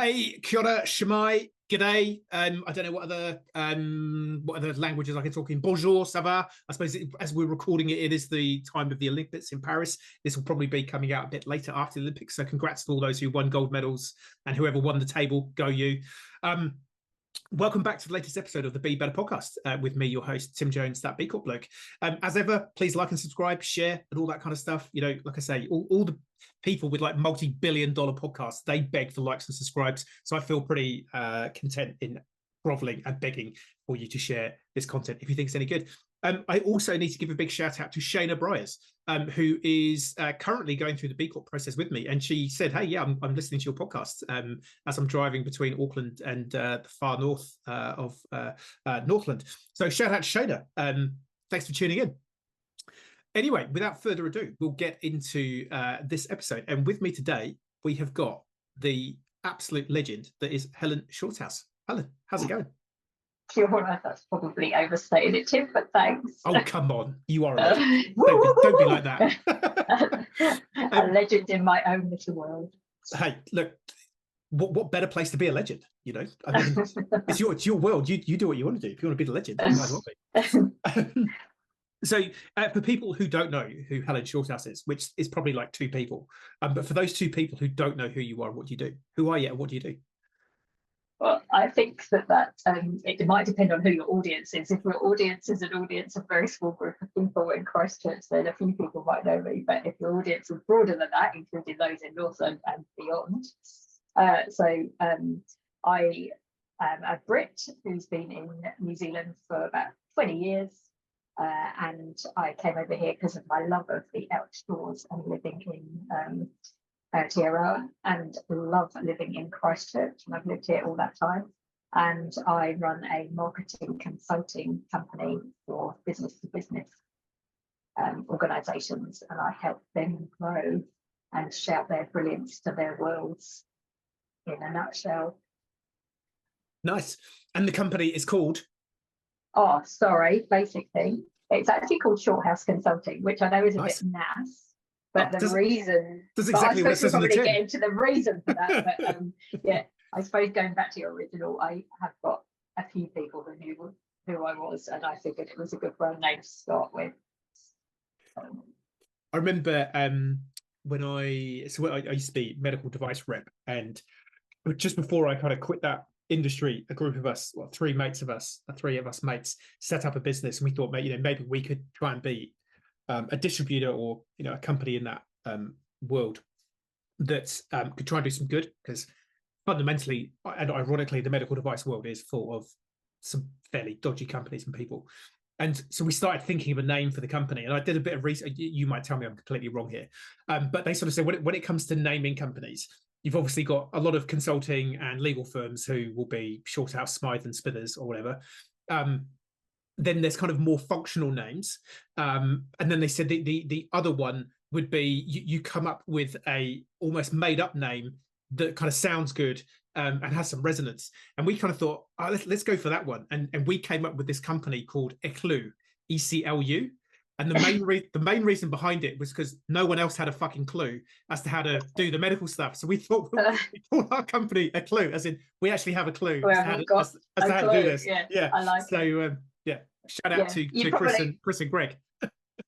Hey, kia ora, shemai, g'day. I don't know what other languages I can talk in. Bonjour, ça va? I suppose as we're recording it, it is the time of the Olympics in Paris. This will probably be coming out a bit later after the Olympics. So congrats to all those who won gold medals and whoever won the table. Go you. Welcome back to the latest episode of the Be Better podcast with me, your host, Tim Jones, that B Corp bloke. As ever, please like and subscribe, share, and all that kind of stuff. You know, like I say, all the people with like multi-billion-dollar podcasts, they beg for likes and subscribes. So I feel pretty content in groveling and begging for you to share this content if you think it's any good. I also need to give a big shout out to Shayna Bryers, who is currently going through the B Corp process with me. And she said, hey, yeah, I'm listening to your podcast as I'm driving between Auckland and the far north of Northland. So shout out to Shayna. Thanks for tuning in. Anyway, without further ado, we'll get into this episode. And with me today, we have got the absolute legend that is Helen Shorthouse. Helen, how's it going? Sure, that's probably overstated it, Tim, but thanks. Oh, come on. You are a legend. Don't be like that. A legend in my own little world. Hey, look, what better place to be a legend? You know, I mean, it's your world. You do what you want to do. If you want to be the legend, you might as well be. So for people who don't know who Helen Shorthouse is, which is probably like two people, but for those two people who don't know who you are, what do you do? Who are you and what do you do? Well, I think that it might depend on who your audience is. If your audience is an audience of a very small group of people in Christchurch, then a few people might know me. But if your audience is broader than that, including those in Northland and beyond, I am a Brit who's been in New Zealand for about 20 years. And I came over here because of my love of the outdoors and living in Aotearoa, and love living in Christchurch, and I've lived here all that time. And I run a marketing consulting company for business to business organisations, and I help them grow and shout their brilliance to their worlds in a nutshell. Nice. And the company is called? Oh, sorry, basically. It's actually called Shorthouse Consulting, which I know is a bit naff. But the reason, that's exactly what it says on the tin. Get into the reason for that. But yeah, I suppose going back to your original, I have got a few people who knew who I was, and I figured it was a good brand name to start with. I remember when I used to be medical device rep, and just before I kind of quit that industry, a group of us, well, three of us mates, set up a business, and we thought, maybe we could try and be a distributor or a company in that world that could try and do some good, because fundamentally and ironically the medical device world is full of some fairly dodgy companies and people. And so we started thinking of a name for the company, and I did a bit of research. You might tell me I'm completely wrong here, but they sort of said when it comes to naming companies, you've obviously got a lot of consulting and legal firms who will be Shorthouse, Smythe and Smithers or whatever. Then there's kind of more functional names. And then they said the other one would be you come up with a almost made up name that kind of sounds good and has some resonance. And we kind of thought, let's go for that one. And we came up with this company called Eclu, ECLU. And the main reason behind it was because no one else had a fucking clue as to how to do the medical stuff. So we thought we called our company Eclu, as in we actually have a clue as to how to do this. Yeah. I like it. Yeah. Shout out to Chris and Greg.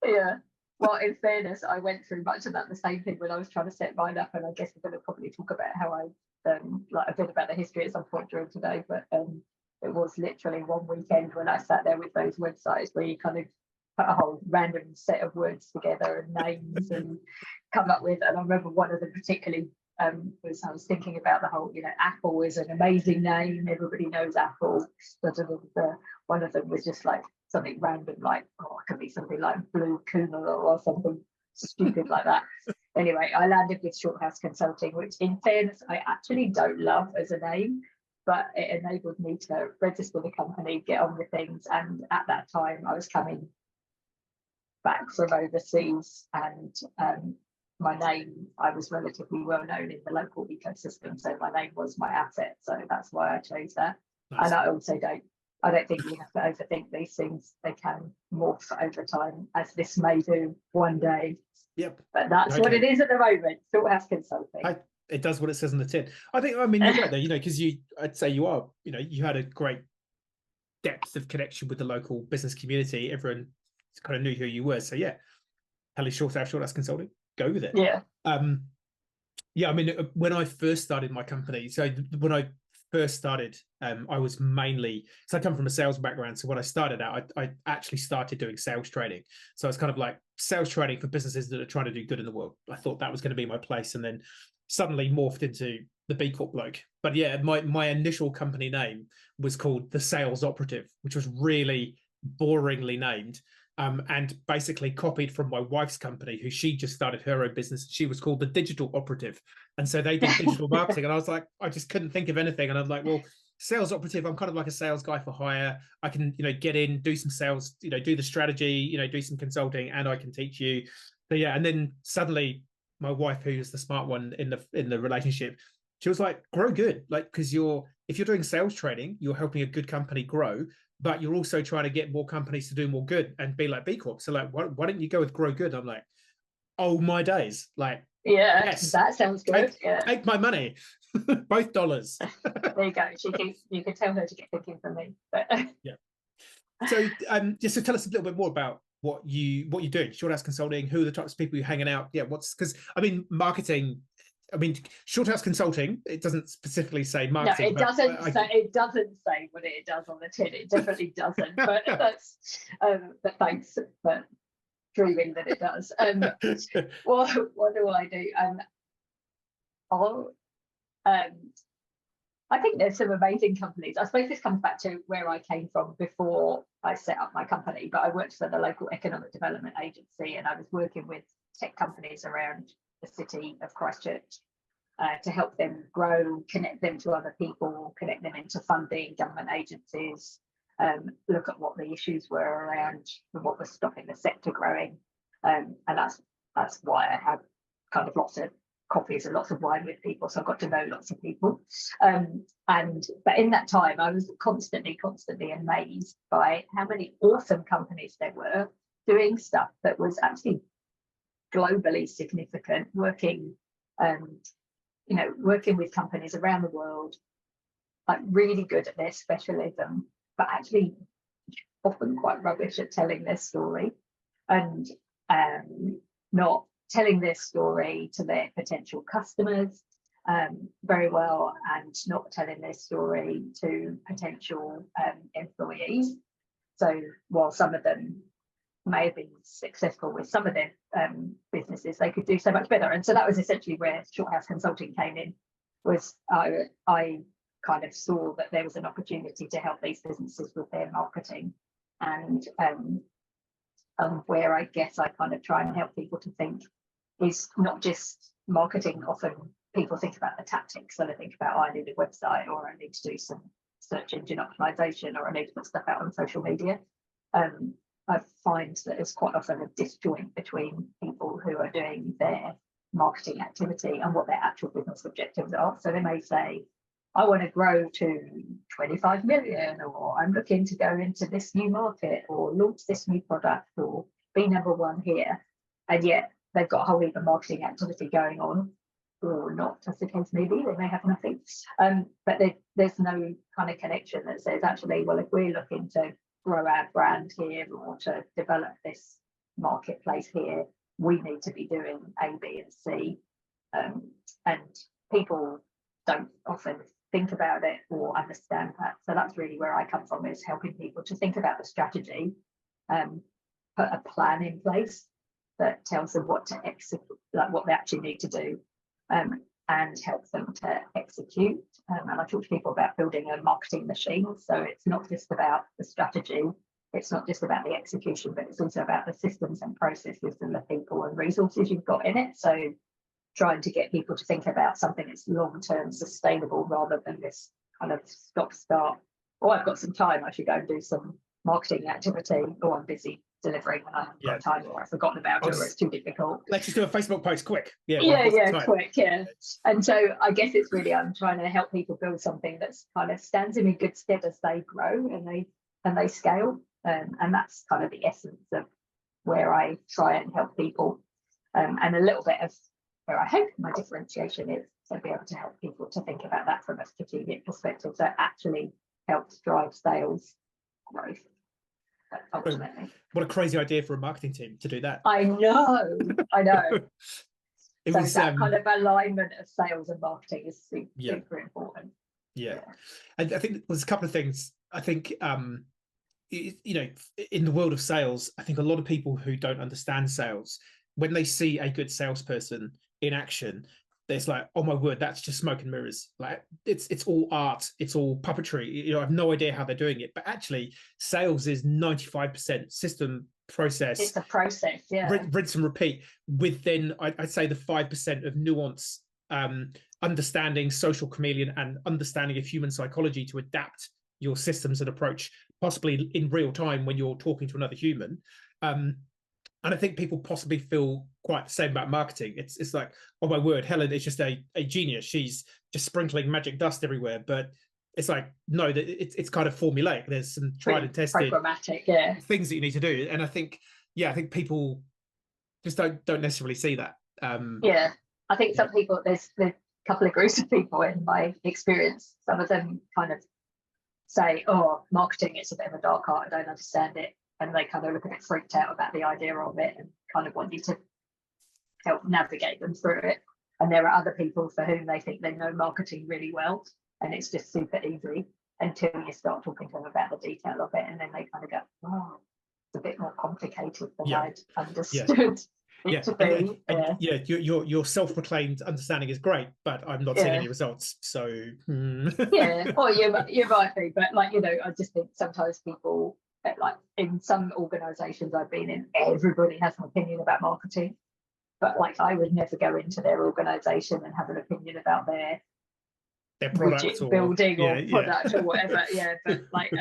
Yeah. Well, in fairness, I went through much of that the same thing when I was trying to set mine up, and I guess we're going to probably talk about how I like a bit about the history at some point during today. But it was literally one weekend when I sat there with those websites where you kind of put a whole random set of words together and names and come up with. And I remember one of them particularly was I was thinking about the whole, Apple is an amazing name. Everybody knows Apple. One of them was just like something random, like, it could be something like Blue Kuna or something stupid like that. Anyway, I landed with Shorthouse Consulting, which in fairness, I actually don't love as a name, but it enabled me to register the company, get on with things. And at that time, I was coming back from overseas, and my name, I was relatively well known in the local ecosystem, so my name was my asset. So that's why I chose that. Nice. And I also I don't think you have to overthink these things. They can morph over time, as this may do one day. Yep. But that's what it is at the moment. Shorthouse Consulting. it does what it says on the tin. I think, I mean, you're right there, because I'd say you are, you had a great depth of connection with the local business community. Everyone kind of knew who you were. So yeah, Helen Shorthouse Consulting, go with it. Yeah. Yeah, I mean, when I first started my company, so when I first started, I was mainly, so I come from a sales background. So when I started out, I actually started doing sales training. So it's kind of like sales training for businesses that are trying to do good in the world. I thought that was going to be my place, and then suddenly morphed into the B Corp bloke. But yeah, my initial company name was called the Sales Operative, which was really boringly named. And basically copied from my wife's company, who she just started her own business. She was called the Digital Operative. And so they did digital marketing. And I was like, I just couldn't think of anything. And I'm like, well, sales operative, I'm kind of like a sales guy for hire. I can, get in, do some sales, do the strategy, do some consulting, and I can teach you. So yeah, and then suddenly my wife, who's the smart one in the relationship, she was like, grow good. Like, because if you're doing sales training, you're helping a good company grow, but you're also trying to get more companies to do more good and be like B Corp. So like, why don't you go with grow good? I'm like, oh my days. Like, yeah, yes, that sounds good. Take my money, both dollars. There you go. You can tell her to get thinking from me. But yeah. So just to tell us a little bit more about what you're doing, Shorthouse Consulting, who are the types of people you're hanging out? Yeah, because I mean, marketing. I mean, Shorthouse Consulting, it doesn't specifically say marketing. No, it doesn't say. It doesn't say what it does on the tin. It definitely doesn't. But that's. But thanks for dreaming that it does. What do I do? I think there's some amazing companies. I suppose this comes back to where I came from before I set up my company. But I worked for the local economic development agency, and I was working with tech companies around the city of Christchurch to help them grow, connect them to other people, connect them into funding, government agencies, look at what the issues were around what was stopping the sector growing. And that's why I had kind of lots of coffees and lots of wine with people. So I got to know lots of people. But in that time, I was constantly amazed by how many awesome companies there were doing stuff that was actually globally significant, working with companies around the world, like really good at their specialism, but actually often quite rubbish at telling their story, and not telling their story to their potential customers very well, and not telling their story to potential employees. So while some of them may have been successful with some of their businesses, they could do so much better. And so that was essentially where Shorthouse Consulting came in. Was I kind of saw that there was an opportunity to help these businesses with their marketing, and where I guess I kind of try and help people to think is not just marketing. Often people think about the tactics, so they think about, I need a website, or I need to do some search engine optimization, or I need to put stuff out on social media. I find that there's quite often a disjoint between people who are doing their marketing activity and what their actual business objectives are. So they may say, I want to grow to 25 million, or I'm looking to go into this new market, or launch this new product, or be number one here. And yet they've got a whole heap of marketing activity going on, or not, as the case may be. They may have nothing. But there's no kind of connection that says, actually, well, if we're looking to grow our brand here, or to develop this marketplace here, we need to be doing A, B, and C. And people don't often think about it or understand that. So that's really where I come from, is helping people to think about the strategy, put a plan in place that tells them what to execute, like what they actually need to do, and help them to execute. And I talk to people about building a marketing machine. So it's not just about the strategy, it's not just about the execution, but it's also about the systems and processes and the people and resources you've got in it. So trying to get people to think about something that's long-term sustainable, rather than this kind of stop-start, oh, I've got some time, I should go and do some marketing activity, or I'm busy delivering and I haven't got time, or I've forgotten about it, or it's too difficult. Let's just do a Facebook post quick. Quick. And so I guess it's really, I'm trying to help people build something that's kind of stands in good stead as they grow and they scale. And that's kind of the essence of where I try and help people. And a little bit of where I hope my differentiation is, to be able to help people to think about that from a strategic perspective, so it actually helps drive sales growth ultimately. What a crazy idea for a marketing team to do that. I know. It So was that kind of alignment of sales and marketing is super important. Yeah. And I think there's a couple of things. I think you know, in the world of sales, I think a lot of people who don't understand sales, when they see a good salesperson in action, it's like, oh my word, that's just smoke and mirrors. Like it's all art, it's all puppetry. You know, I have no idea how they're doing it. But actually, sales is 95% system, process. It's a process, yeah. Rinse and repeat, with then I'd say the 5% of nuance, understanding social chameleon and understanding of human psychology to adapt your systems and approach, possibly in real time when you're talking to another human. And I think people possibly feel quite the same about marketing. It's like, oh my word, Helen is just a genius. She's just sprinkling magic dust everywhere. But it's like, no, it's kind of formulaic. There's some tried and tested programmatic, things that you need to do. And I think people just don't necessarily see that. I think some people, there's a couple of groups of people in my experience. Some of them kind of say, oh, marketing, it's a bit of a dark art, I don't understand it. And they kind of look a bit freaked out about the idea of it and kind of want you to help navigate them through it. And there are other people for whom they think they know marketing really well, and it's just super easy until you start talking to them about the detail of it. And then they kind of go, oh, it's a bit more complicated than I'd understood. Your self-proclaimed understanding is great, but I'm not seeing any results. So or you might be, but like, you know, I just think sometimes people, like in some organizations I've been in, everybody has an opinion about marketing, but like I would never go into their organization and have an opinion about their product or building or product or whatever. But like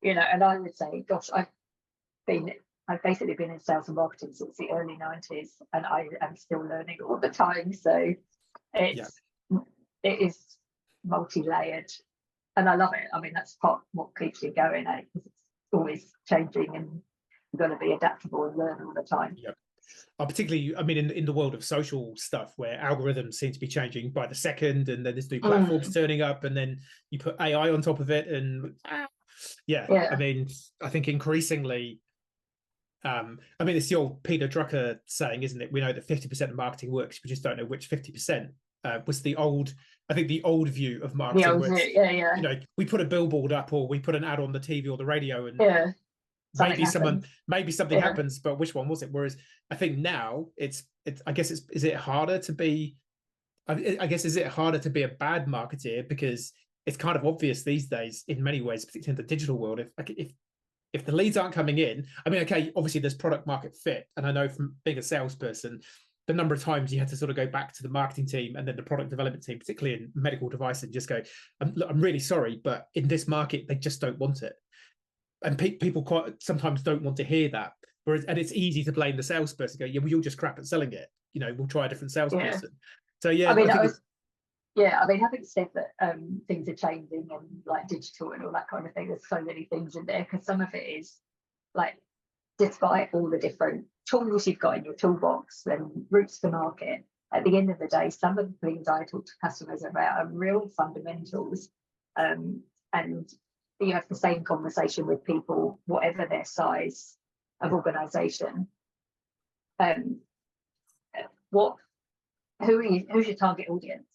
you know, and I would say, gosh, I've basically been in sales and marketing since the early 90s, and I am still learning all the time. So it is multi-layered, and I love it. I mean, that's part of what keeps you going, because it's always changing, and you've got to be adaptable and learn all the time. Particularly, I mean, in the world of social stuff, where algorithms seem to be changing by the second, and then there's new platforms turning up, and then you put AI on top of it, and I mean, I think increasingly, I mean, it's the old Peter Drucker saying, isn't it? We know that 50% of marketing works, we just don't know which 50%. Was the old, I think the old view of marketing. You know, we put a billboard up, or we put an ad on the TV or the radio, and maybe something happens, but which one was it? Whereas I think now is it harder to be a bad marketeer, because it's kind of obvious these days in many ways, particularly in the digital world, if the leads aren't coming in, I mean, okay, obviously there's product market fit, and I know from being a salesperson, the number of times you had to sort of go back to the marketing team and then the product development team, particularly in medical device, and just go, I'm really sorry, but in this market they just don't want it. And people quite sometimes don't want to hear that. Whereas, and it's easy to blame the salesperson. Go, well, you're just crap at selling it. You know, we'll try a different salesperson. So I mean, having said that, things are changing, and like digital and all that kind of thing, there's so many things in there, because some of it is like, despite all the different tools you've got in your toolbox and routes to market, at the end of the day, some of the things I talk to customers about are real fundamentals, and you have the same conversation with people, whatever their size of organisation. Who's your target audience?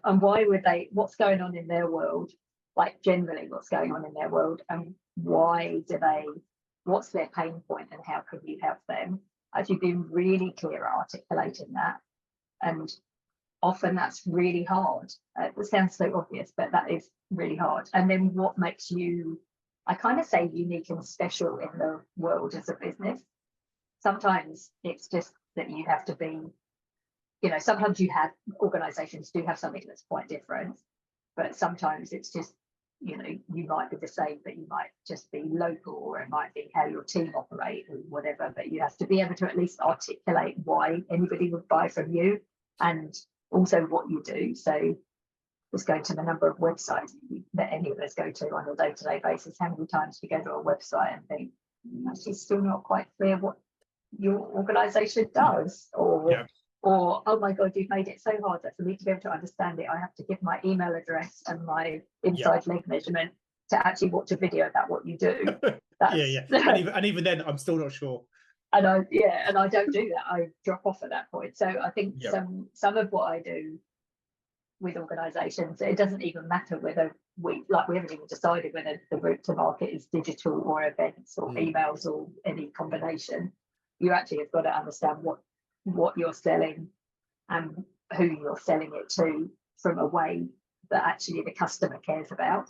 And why would they? What's going on in their world? Like generally, what's going on in their world, and why do they? What's their pain point, and how can you help them? Actually, being really clear at articulating that, and often that's really hard. It sounds so obvious, but that is really hard. And then what makes you, I kind of say, unique and special in the world as a business? Sometimes it's just that you have to be, you know, sometimes you have organisations do have something that's quite different, but sometimes it's just, you know, you might be the same, but you might just be local, or it might be how your team operate or whatever, but you have to be able to at least articulate why anybody would buy from you, and also what you do. So just going to the number of websites that any of us go to on a day-to-day basis, how many times do you go to a website and think, actually still not quite clear what your organisation does, or Or, oh my God, you've made it so hard that for me to be able to understand it, I have to give my email address and my inside leg measurement to actually watch a video about what you do. That's, and even then, I'm still not sure. And I don't do that. I drop off at that point. So I think some of what I do with organisations, it doesn't even matter whether we haven't even decided whether the route to market is digital or events or emails or any combination. You actually have got to understand what you're selling and who you're selling it to from a way that actually the customer cares about.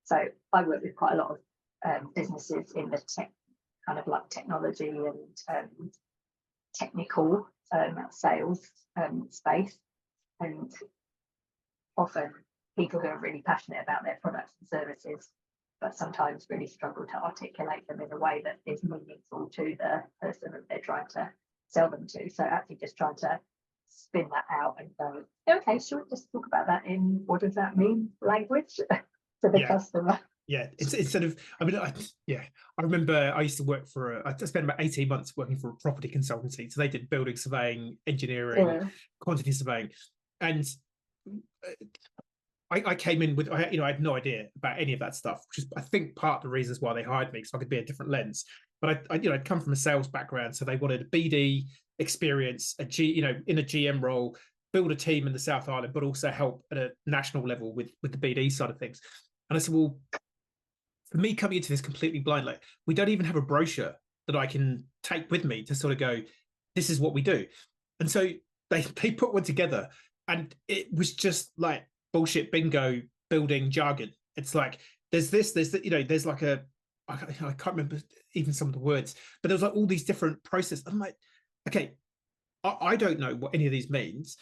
So I work with quite a lot of businesses in the tech kind of like technology and technical sales space, and often people who are really passionate about their products and services, but sometimes really struggle to articulate them in a way that is meaningful to the person that they're trying to sell them to. So actually just trying to spin that out and go, okay, should we just talk about that in what does that mean language to the customer? Yeah, it's instead of, I mean, I remember I used to work for, I spent about 18 months working for a property consultancy. So they did building surveying, engineering, quantity surveying. And I came in with, I had no idea about any of that stuff, which is, I think, part of the reasons why they hired me, because I could be a different lens. But I'd come from a sales background. So they wanted a BD experience, in a GM role, build a team in the South Island, but also help at a national level with the BD side of things. And I said, well, for me coming into this completely blind, like we don't even have a brochure that I can take with me to sort of go, this is what we do. And so they put one together, and it was just like bullshit bingo building jargon. It's like there's like I can't remember even some of the words, but there was like all these different processes. I'm like, okay, I don't know what any of these means.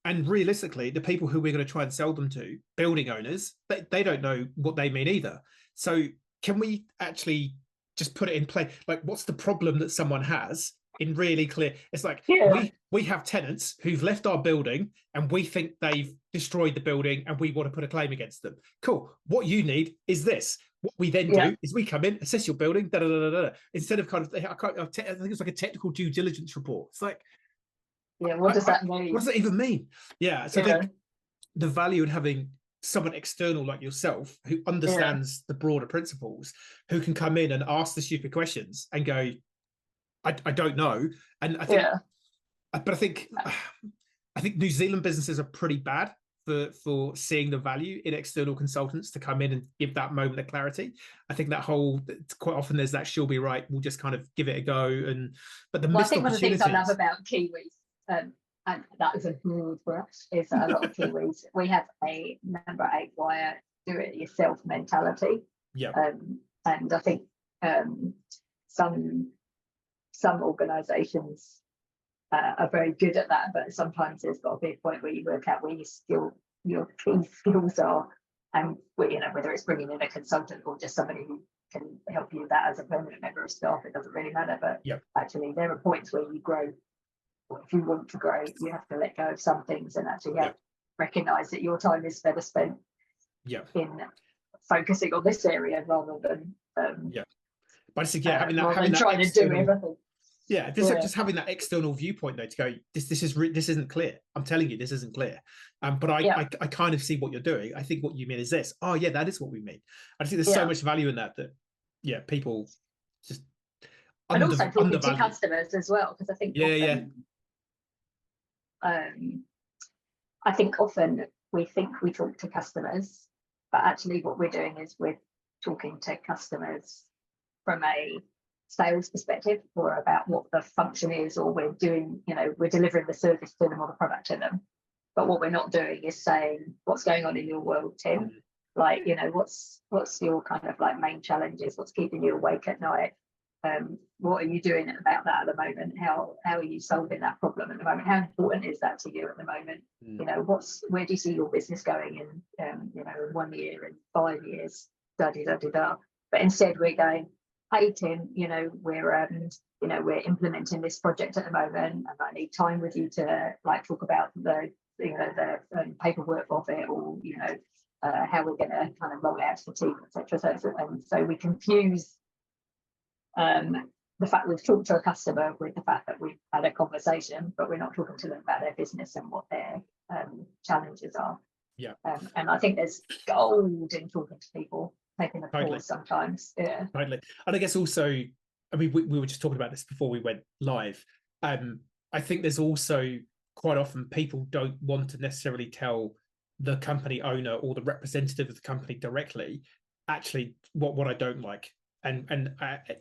And realistically, the people who we're going to try and sell them to, building owners, they don't know what they mean either. So can we actually just put it in play? Like, what's the problem that someone has in really clear? It's like, we have tenants who've left our building and we think they've destroyed the building and we want to put a claim against them. Cool. What you need is this. What we then do is we come in, assess your building, instead of kind of, I think it's like a technical due diligence report. It's like, what does that mean? What does that even mean? Yeah. So I think the value in having someone external like yourself who understands the broader principles, who can come in and ask the stupid questions and go, I don't know. And I think, but I think New Zealand businesses are pretty bad for seeing the value in external consultants to come in and give that moment of clarity. I think quite often there's that she'll be right, we'll just kind of give it a go. But I think one of the things I love about Kiwis, and that is a broad brush, is that a lot of Kiwis, we have a number 8 wire do it yourself mentality. And I think some organisations are very good at that, but sometimes there's got to be a point where you work out where your key skills are, and whether it's bringing in a consultant or just somebody who can help you with that as a permanent member of staff, it doesn't really matter. But actually there are points where you grow. If you want to grow, you have to let go of some things and actually recognise that your time is better spent in focusing on this area rather than but I think having that trying to do everything. Just having that external viewpoint though to go, this isn't clear. I'm telling you, this isn't clear. But I kind of see what you're doing. I think what you mean is this. Oh yeah, that is what we mean. I think there's so much value in that people just and also talking to customers as well, because I think I think often we think we talk to customers, but actually what we're doing is we're talking to customers from a sales perspective, or about what the function is, or we're doing, we're delivering the service to them or the product to them. But what we're not doing is saying, what's going on in your world, Tim? Like, what's your kind of like main challenges? What's keeping you awake at night? What are you doing about that at the moment? How are you solving that problem at the moment? How important is that to you at the moment? Where do you see your business going in in 1 year, in 5 years, But instead we're going, hey Tim, we're implementing this project at the moment, and I need time with you to talk about the paperwork of it, or how we're going to kind of roll it out to the team, etc. So we confuse the fact we've talked to a customer with the fact that we've had a conversation, but we're not talking to them about their business and what their challenges are. Yeah. And I think there's gold in talking to people, taking a Totally. pause sometimes. Yeah. Totally. And I guess also, I mean, we were just talking about this before we went live. I think there's also quite often people don't want to necessarily tell the company owner or the representative of the company directly, actually, what I don't like. And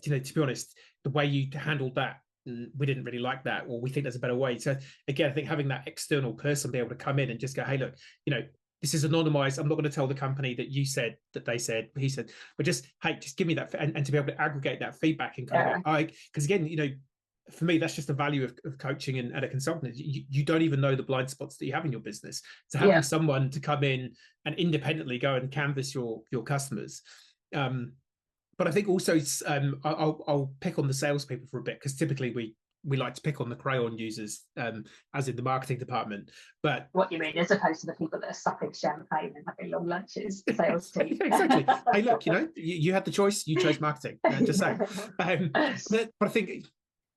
you know, to be honest, the way you handled that, we didn't really like that, or we think there's a better way. So again, I think having that external person be able to come in and just go, hey, look, you know, this is anonymized. I'm not going to tell the company that you said, that they said, he said, but just, hey, just give me that, and to be able to aggregate that feedback and kind of go, because again, you know, for me, that's just the value of coaching and a consultant. You don't even know the blind spots that you have in your business. So having someone to come in and independently go and canvas your customers. But I think also I'll pick on the salespeople for a bit, because typically we like to pick on the crayon users, as in the marketing department. But what you mean, as opposed to the people that are sucking champagne and having long lunches, sales team. Exactly. Hey, look, you know, you had the choice. You chose marketing. Just saying. But I think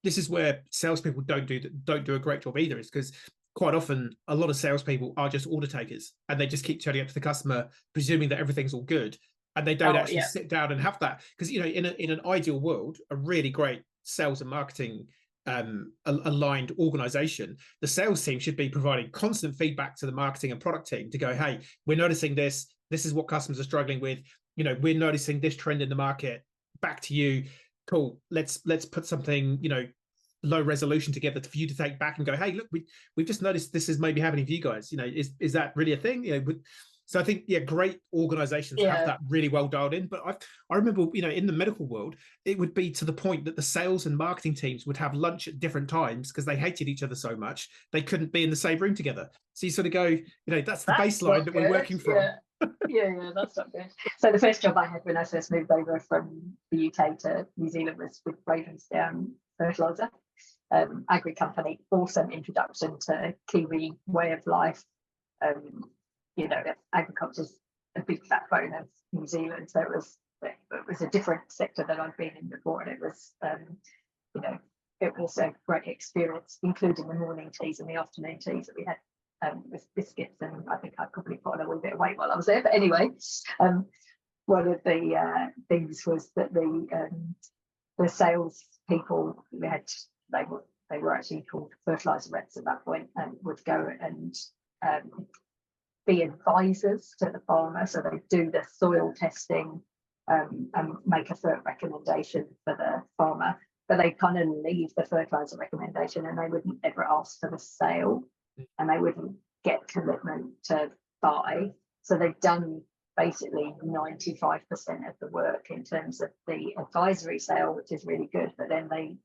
this is where salespeople don't do a great job either, is because quite often a lot of salespeople are just order takers, and they just keep turning up to the customer presuming that everything's all good, and they don't actually sit down and have that. Because, you know, in an ideal world, a really great sales and marketing aligned organization, the sales team should be providing constant feedback to the marketing and product team to go, hey, we're noticing this is what customers are struggling with, you know, we're noticing this trend in the market, back to you, cool, let's put something, you know, low resolution together for you to take back and go, hey, look, we've just noticed this is maybe happening for you guys, you know, is that really a thing, you know? So I think, great organizations have that really well dialed in. But I remember, you know, in the medical world, it would be to the point that the sales and marketing teams would have lunch at different times because they hated each other so much they couldn't be in the same room together. So you sort of go, you know, that's the baseline that we're working from. Yeah, that's not good. So the first job I had when I first moved over from the UK to New Zealand was with Ravensdown fertilizer, agri company. Awesome introduction to Kiwi way of life. You know, agriculture's a big backbone of New Zealand, so it was a different sector that I'd been in before, and it was, you know, it was a great experience, including the morning teas and the afternoon teas that we had with biscuits, and I think I probably put on a wee bit of weight while I was there. But anyway, one of the things was that the sales people we had, they were actually called fertilizer reps at that point, and would go and be advisors to the farmer. So they do the soil testing and make a FERT recommendation for the farmer, but they kind of leave the fertilizer recommendation, and they wouldn't ever ask for the sale, and they wouldn't get commitment to buy. So they've done basically 95% of the work in terms of the advisory sale, which is really good, but then they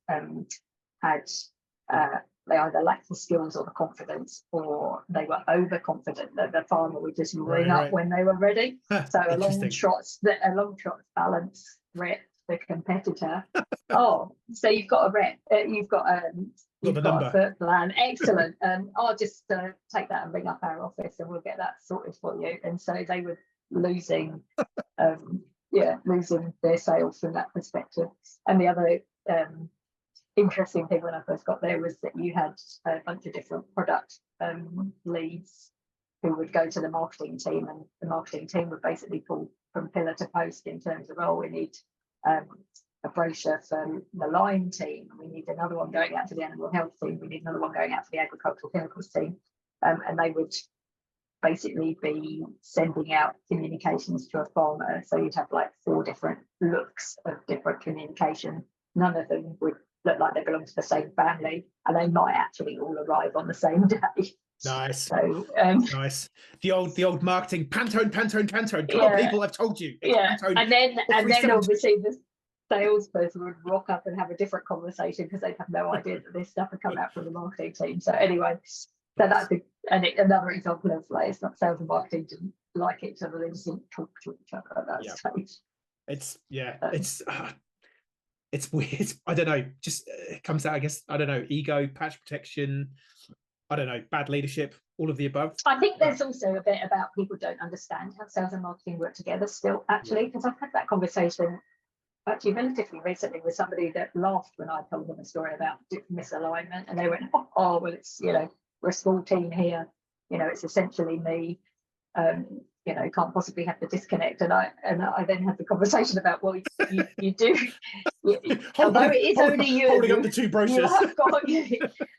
they either lacked the skills or the confidence, or they were overconfident that the farmer would just ring up when they were ready. So a long shots balance rep the competitor. Oh, so you've got a rep, you've got a FERT plan, excellent. I'll just take that and ring up our office, and we'll get that sorted for you. And so they were losing their sales from that perspective. And the other interesting thing when I first got there was that you had a bunch of different product leads who would go to the marketing team, and the marketing team would basically pull from pillar to post in terms of, we need a brochure for the line team, and we need another one going out to the animal health team, we need another one going out to the agricultural chemicals team, and they would basically be sending out communications to a farmer. So you'd have like 4 different looks of different communication. None of them would look like they belong to the same family, and they might actually all arrive on the same day. Nice. So, nice. The old marketing Pantone. Come on, people, I've told you. Pantone. And then obviously the salesperson would rock up and have a different conversation because they'd have no idea that this stuff had come out from the marketing team. So anyway, so that's another example of, like, it's not sales and marketing didn't like each other, they just didn't talk to each other at that stage. It's weird. I don't know. Just it comes out, I guess, I don't know, ego, patch protection, I don't know, bad leadership, all of the above. I think there's also a bit about people don't understand how sales and marketing work together still, actually, because I've had that conversation actually relatively recently with somebody that laughed when I told them a story about misalignment, and they went, oh well, it's, you know, we're a small team here, you know, it's essentially me, you know, can't possibly have the disconnect. And I then had the conversation about, well, you do, although it is only you holding up the two brochures. You have got,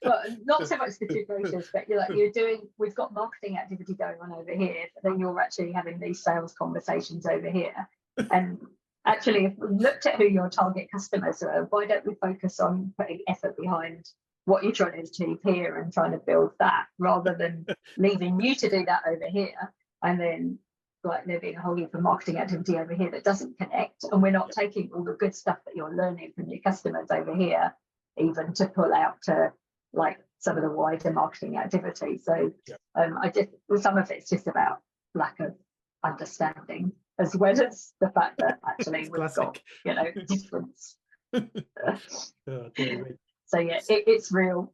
well, not so much the two brochures, but you're doing, we've got marketing activity going on over here, but then you're actually having these sales conversations over here. And actually, if we looked at who your target customers are, why don't we focus on putting effort behind what you're trying to achieve here and trying to build that, rather than leaving you to do that over here, and then like there being a whole heap of marketing activity over here that doesn't connect, and we're not taking all the good stuff that you're learning from your customers over here even to pull out to like some of the wider marketing activity. So I just, some of it's just about lack of understanding, as well as the fact that actually we've got, you know, difference. Oh, dear. So yeah, it's real.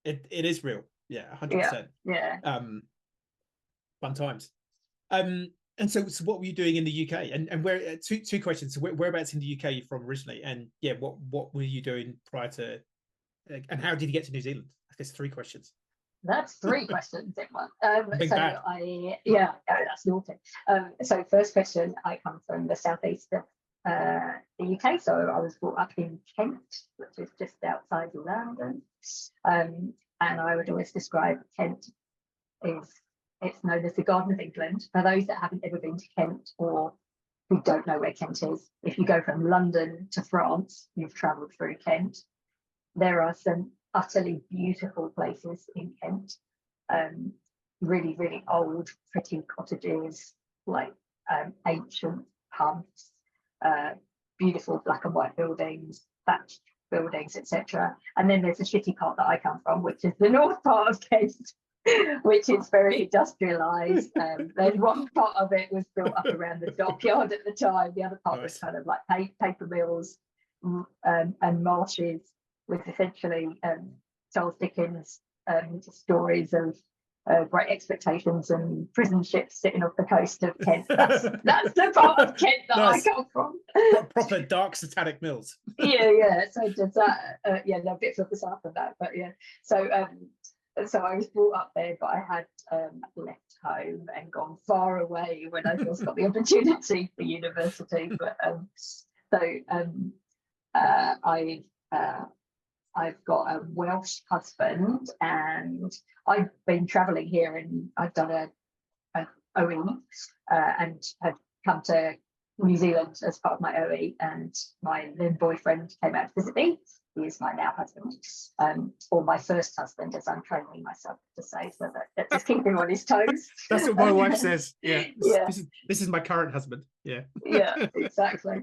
It is real. Yeah, 100%. Yeah. Fun times. And so what were you doing in the UK? And where? Two questions. So whereabouts in the UK are you from originally? And yeah, what were you doing prior to? And how did you get to New Zealand? I guess 3 questions. That's 3 questions in one. Big so bad. That's naughty. So first question, I come from the southeast of the UK, so I was brought up in Kent, which is just outside London, and I would always describe Kent it's known as the Garden of England. For those that haven't ever been to Kent or who don't know where Kent is, if you go from London to France, you've travelled through Kent. There are some utterly beautiful places in Kent, really, really old, pretty cottages, like ancient pubs, beautiful black and white buildings, thatched buildings, etc. And then there's the shitty part that I come from, which is the north part of Kent, which is very industrialised. There's one part of it was built up around the dockyard at the time. The other part was kind of like paper mills and marshes, with essentially Charles Dickens' stories of Great Expectations and prison ships sitting off the coast of Kent. That's the part of Kent that I come from. Proper dark satanic mills. Yeah. So does that? There are bits of the south of that, but yeah. So I was brought up there, but I had left home and gone far away when I first got the opportunity for university. But I've got a Welsh husband, and I've been travelling here, and I've done an OE and have come to New Zealand as part of my OE, and my then boyfriend came out to visit me. He is my now husband, or my first husband, as I'm training myself to say, so that just keep him on his toes. That's what my wife says. Yeah. Yeah. This is my current husband. Yeah. Yeah, exactly.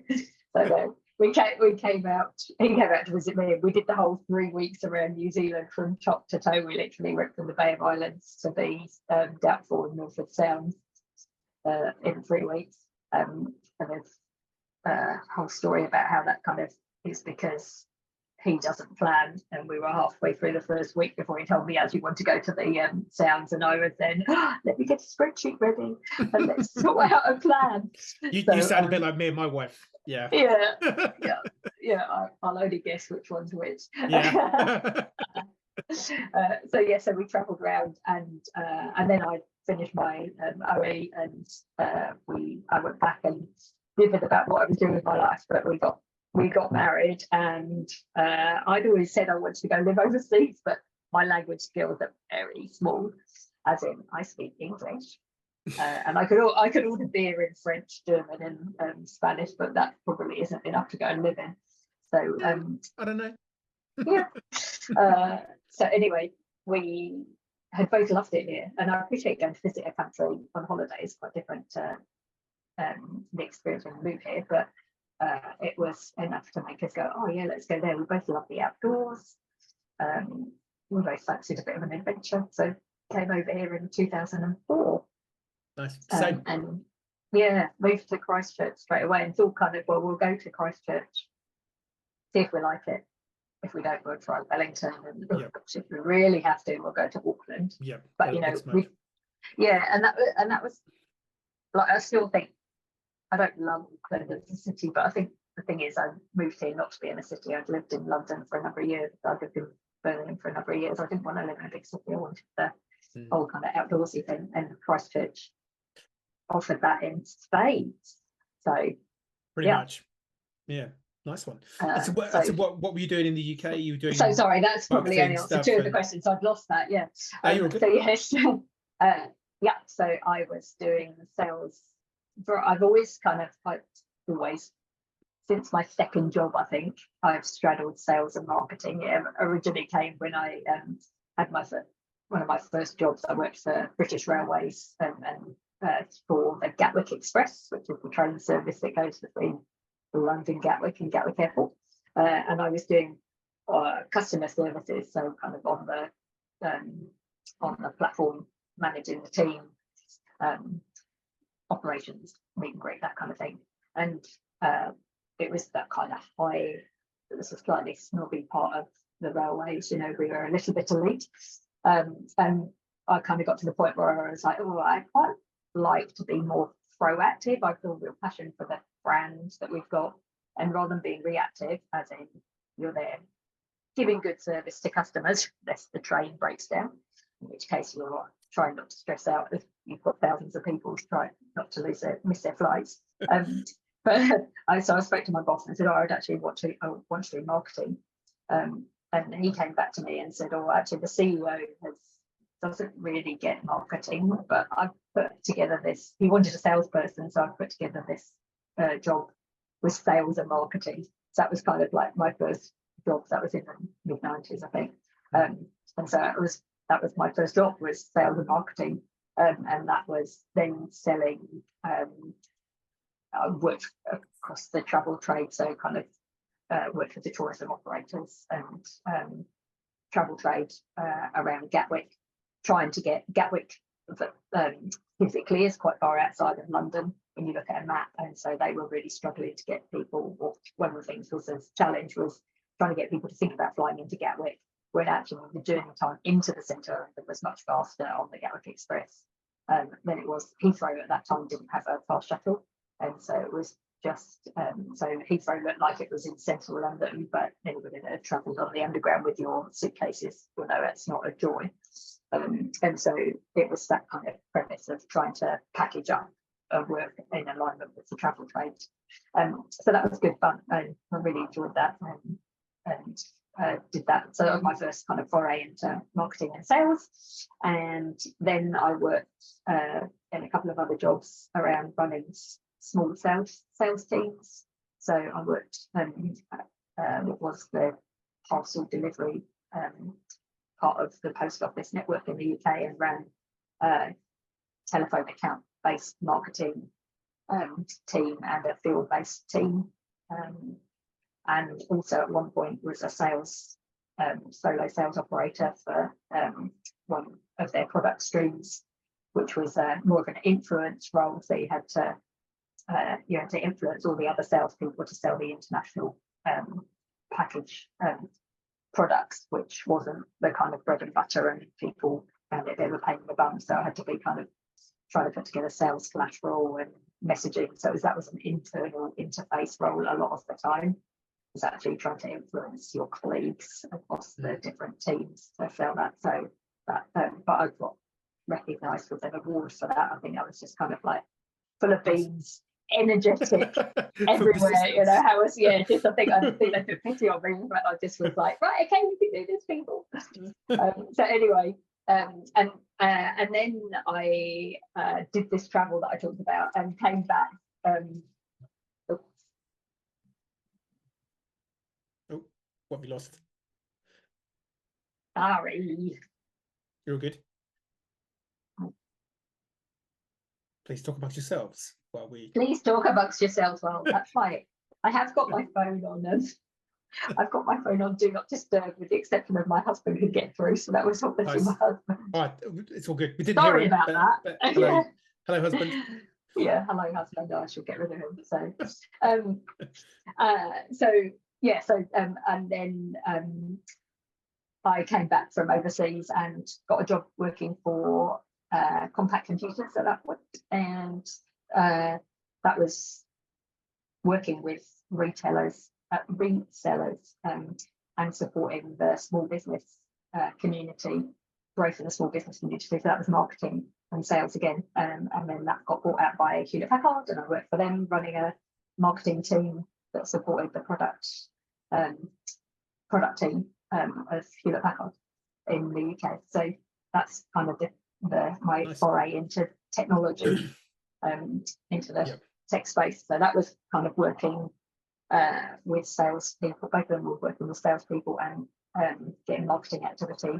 So we came out. He came out to visit me, and we did the whole 3 weeks around New Zealand from top to toe. We literally went from the Bay of Islands to the Doubtful and Milford Sound in 3 weeks. And there's a whole story about how that kind of is because he doesn't plan, and we were halfway through the first week before he told me as you want to go to the sounds, and I was then let me get a spreadsheet ready and let's sort out a plan. You sound a bit like me and my wife. Yeah. I'll only guess which one's which. Yeah. So we travelled around, and then I finished my OE, and I went back and vivid about what I was doing with my life, but we got married, and I'd always said I wanted to go live overseas, but my language skills are very small, as in I speak English, and I could order beer in French, German, and Spanish, but that probably isn't enough to go and live in. So I don't know. Yeah. So anyway, we had both loved it here, and I appreciate going to visit a country on holiday is quite different to the experience when we moved here, but it was enough to make us go, oh yeah, let's go there. We both love the outdoors. We both fancied a bit of an adventure, so came over here in 2004. Nice. And yeah, moved to Christchurch straight away, and thought kind of, well, we'll go to Christchurch, see if we like it. If we don't, we'll try Wellington, and if we really have to, we'll go to Auckland. Yeah, but and that was like, I still think I don't love Auckland as a city, but I think the thing is, I moved here not to be in a city. I'd lived in London for a number of years. I'd lived in Birmingham for a number of years. I didn't want to live in a big city. I wanted the whole kind of outdoorsy thing, and Christchurch offered that in spades. So pretty much, yeah, nice one. So what were you doing in the UK? You were doing sorry, that's probably only answered two of the questions. I've lost that. Yeah. You're good. So yes, so I was doing sales. I've always since my second job, I think I've straddled sales and marketing. It originally came when I had one of my first jobs. I worked for British Railways and for the Gatwick Express, which is the train service that goes between London Gatwick and Gatwick Airport. And I was doing customer services, so kind of on the platform, managing the team, operations, meet and greet, that kind of thing. And it was that kind of high, it was a slightly snobby part of the railways, we were a little bit elite. And I kind of got to the point where I was like, I quite like to be more proactive. I feel real passion for the brand that we've got. And rather than being reactive, as in you're there giving good service to customers, unless the train breaks down, in which case you're trying not to stress out if you've got thousands of people trying not to miss their flights. So I spoke to my boss and said, I'd actually want to do marketing. And he came back to me and said, actually the CEO doesn't really get marketing, but I've put together this, he wanted a salesperson, so I've put together this job with sales and marketing. So that was kind of like my first job. That was in the mid-90s, I think. And so that was my first job, was sales and marketing. And that was then selling, I worked across the travel trade, so kind of worked with the tourism operators and travel trade around Gatwick, trying to get Gatwick physically is quite far outside of London when you look at a map, and so they were really struggling to get people. One of the things was a challenge was trying to get people to think about flying into Gatwick, when actually the journey time into the centre was much faster on the Gatwick Express than it was. Heathrow at that time didn't have a fast shuttle, and so it was just so Heathrow looked like it was in central London, but anybody that had travelled on the underground with your suitcases will know it's not a joy. And so it was that kind of premise of trying to package up work in alignment with the travel trade. So that was good fun. I really enjoyed that and did that. So that was my first kind of foray into marketing and sales. And then I worked in a couple of other jobs around running small sales teams. So I worked what was the parcel delivery part of the post office network in the UK, and ran telephone account based marketing team and a field based team, and also at one point was a solo sales operator for one of their product streams, which was more of an influence role. So you had to influence all the other salespeople to sell the international package products, which wasn't the kind of bread and butter, and people found it they were paying the bum. So I had to be kind of trying to put together sales collateral and messaging. So that was an internal interface role a lot of the time. It was actually trying to influence your colleagues across the different teams to sell that. So that, but I got recognised with an award for that. I think I was just kind of like full of beans, energetic everywhere. How was just I think they took pity on me, but I just was like, right, okay, we can do this, people. So anyway, and then I did this travel that I talked about and came back. What we lost? Sorry. You're good. Please talk about yourselves while we. Please talk amongst yourselves. Well, that's right. I have got my phone on. I've got my phone on Do Not Disturb, with the exception of my husband who get through. So that was obviously my husband. All right, it's all good. We didn't Sorry hear about that. But hello, hello, husband. Yeah, hello, husband. I should get rid of him. So, and then I came back from overseas and got a job working for Compact Computers at that point, and that was working with resellers, and supporting the small business community, growth in the small business community. So that was marketing and sales again, and then that got bought out by Hewlett Packard, and I worked for them running a marketing team that supported the product team of Hewlett Packard in the UK. So that's kind of my Nice. foray into technology, into the tech space. So that was kind of working with salespeople. Both of them were working with salespeople and getting marketing activity.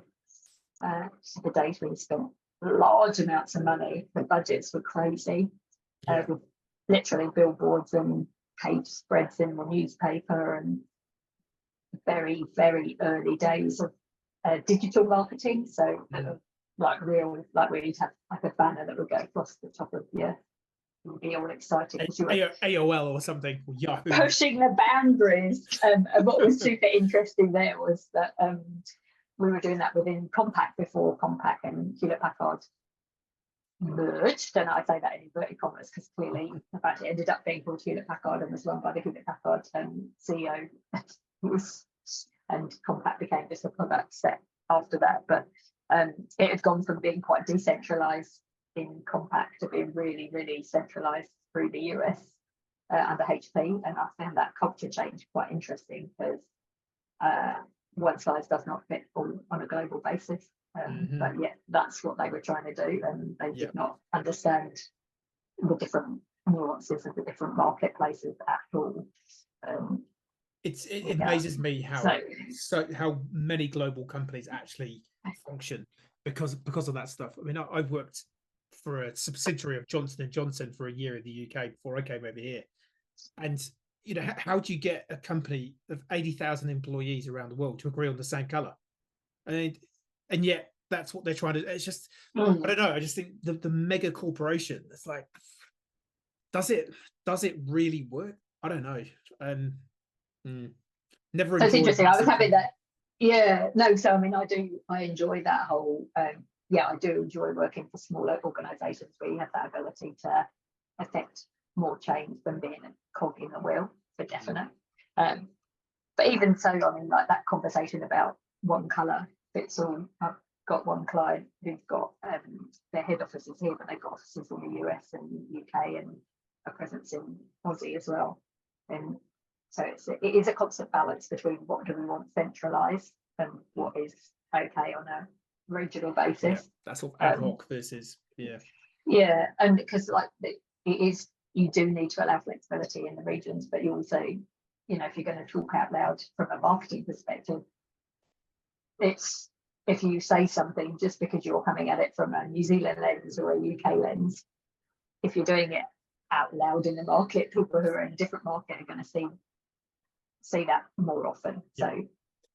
The days we spent large amounts of money. The budgets were crazy. With literally billboards and page spreads in the newspaper, and very, very early days of digital marketing. So like we'd have like a banner that would go across the top of it would be all exciting. AOL or something. Yahoo. Pushing the boundaries. And what was super interesting there was that we were doing that within Compaq before Compaq and Hewlett Packard merged. And I say that in inverted commas because clearly the fact it ended up being called Hewlett Packard and was run by the Hewlett Packard CEO and Compaq became just a product set after that. But it had gone from being quite decentralized in Compaq to being really, really centralized through the US under HP. And I found that culture change quite interesting because one size does not fit all on a global basis. But yeah, that's what they were trying to do, and they did not understand the different nuances of the different marketplaces at all. It amazes me how many global companies actually function because of that stuff. I mean, I've worked for a subsidiary of Johnson & Johnson for a year in the UK before I came over here, and how do you get a company of 80,000 employees around the world to agree on the same color? And yet that's what they're trying to. It's just I don't know. I just think the mega corporation. It's like, does it really work? I don't know. Never. So it's interesting. I was having that. Yeah. No. So I mean, I enjoy that whole. I do enjoy working for smaller organisations where you have that ability to affect more change than being a cog in the wheel, for definite. But even so, I mean, like that conversation about one colour fits all. I've got one client who's got their head offices here, but they've got offices in the US and UK and a presence in Aussie as well. And so it is a constant balance between what do we want centralised and what is okay on a regional basis. That's all ad hoc versus and because like it is, you do need to allow flexibility in the regions, but you also, if you're going to talk out loud from a marketing perspective, it's if you say something just because you're coming at it from a New Zealand lens or a UK lens, if you're doing it out loud in the market, people who are in a different market are going to see that more often. I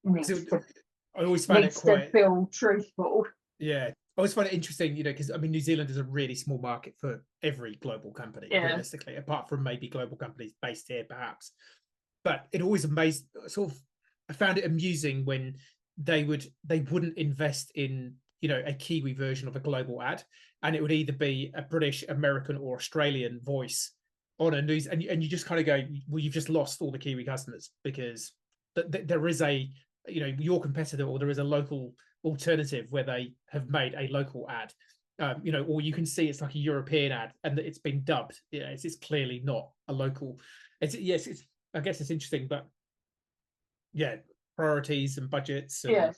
always find it quite to feel truthful. Yeah, I always find it interesting, because I mean, New Zealand is a really small market for every global company, realistically, apart from maybe global companies based here, perhaps. But it always amazed, I found it amusing when they wouldn't invest in, a Kiwi version of a global ad, and it would either be a British, American, or Australian voice on a news, and you just kind of go, well, you've just lost all the Kiwi customers because there is a, your competitor, or there is a local alternative where they have made a local ad, or you can see it's like a European ad and it's been dubbed. It's clearly not a local. I guess it's interesting, but priorities and budgets. And,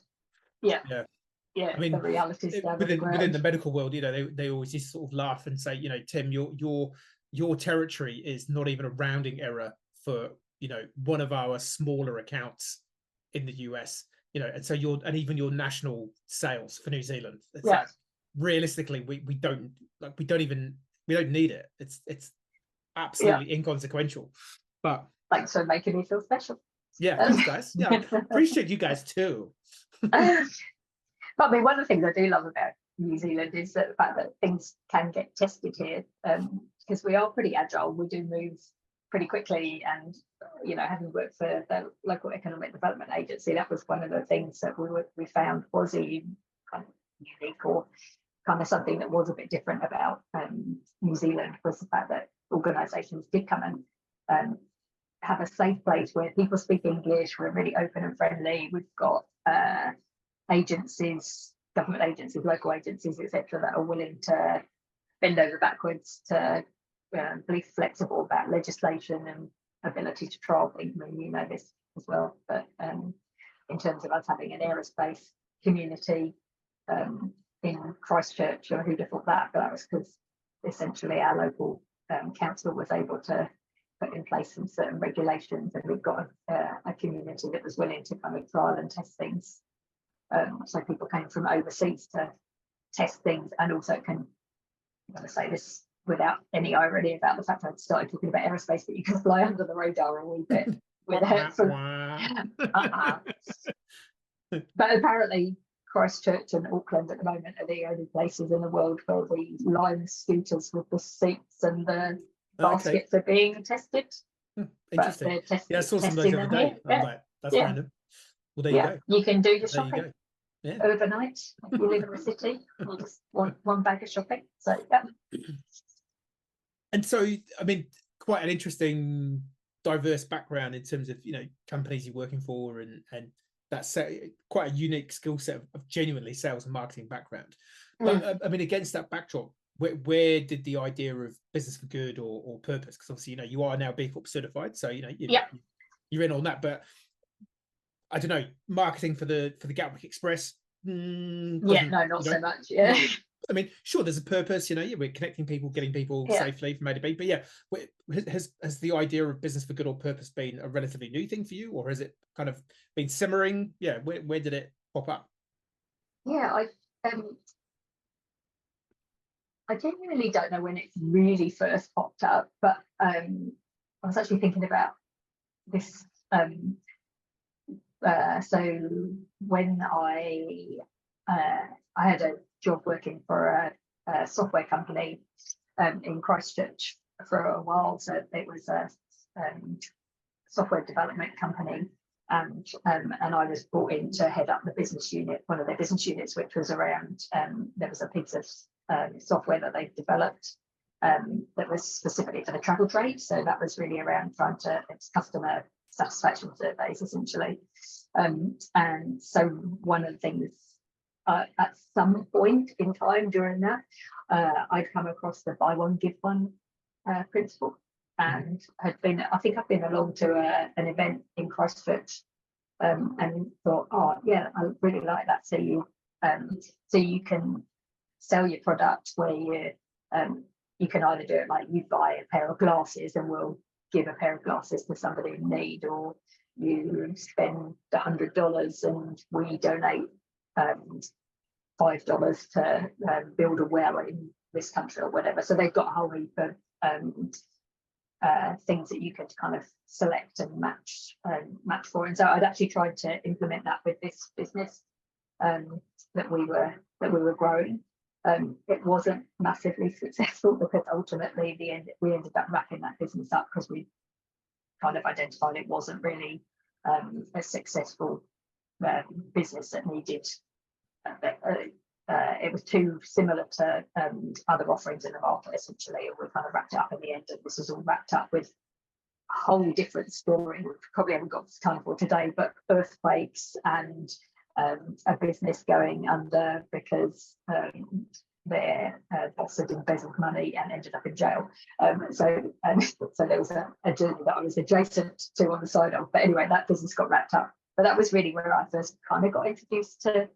I mean, the realities within the medical world, they always just sort of laugh and say, Tim, your territory is not even a rounding error for one of our smaller accounts in the US, and so even your national sales for New Zealand. It's like, realistically, we don't need it. It's absolutely inconsequential. But thanks for making me feel special. Yeah, thanks, guys. Yeah, appreciate you guys too. But I mean, one of the things I do love about New Zealand is the fact that things can get tested here, because we are pretty agile. We do move pretty quickly, and having worked for the local economic development agency, that was one of the things that we found was kind of unique, or kind of something that was a bit different about New Zealand, was the fact that organisations did come and have a safe place where people speak English. We're really open and friendly. We've got agencies, government agencies, local agencies, etc., that are willing to bend over backwards to be flexible about legislation and ability to trial things. I mean, you know this as well, but in terms of us having an aerospace community in Christchurch, or who'd have thought that? But that was because essentially our local council was able to put in place some certain regulations, and we've got a community that was willing to kind of trial and test things. So people came from overseas to test things, and also can, I'm going to say this without any irony about the fact that I started talking about aerospace, that you can fly under the radar a wee bit without But apparently Christchurch and Auckland at the moment are the only places in the world where the Lime scooters with the seats and the baskets are being tested. Interesting. I saw some of those the other day. I'm like, that's random. Well, there you go. You can do your shopping overnight if you live in the city. You just want one bag of shopping. So And so, I mean, quite an interesting, diverse background in terms of, you know, companies you're working for, and that's quite a unique skill set of genuinely sales and marketing background. But I mean, against that backdrop, where did the idea of business for good or purpose? Because obviously, you know, you are now B Corp certified, so you know you're in on that. But I don't know, marketing for the Gatwick Express. Not so much. I mean, sure, there's a purpose, you know, we're connecting people, getting people safely from A to B. But has the idea of business for good or purpose been a relatively new thing for you, or has it kind of been simmering? Yeah, where did it pop up? I genuinely don't know when it really first popped up, but I was actually thinking about this. So when I had a job working for a software company in Christchurch for a while, so it was a software development company, and I was brought in to head up the business unit, one of their business units, which was around there was a piece of software that they developed that was specifically for the travel trade. So that was really around it's customer satisfaction surveys essentially. And so one of the things at some point in time during that, I'd come across the buy one give one principle, and I think I've been along to an event in Christchurch, and thought, I really like that. So you can sell your product where you can either do it like you buy a pair of glasses and we'll give a pair of glasses to somebody in need, or you spend $100 and we donate $5 to build a well in this country or whatever. So they've got a whole heap of things that you could kind of select and match for. And so I'd actually tried to implement that with this business that we were growing. It wasn't massively successful because ultimately we ended up wrapping that business up because we kind of identified it wasn't really a successful business that needed. It was too similar to other offerings in the market essentially, and we kind of wrapped it up in the end. And this is all wrapped up with a whole different story, which probably haven't got time for today, but earthquakes and a business going under because their boss had embezzled money and ended up in jail. So there was a journey that I was adjacent to on the side of. But anyway, that business got wrapped up. But that was really where I first kind of got introduced to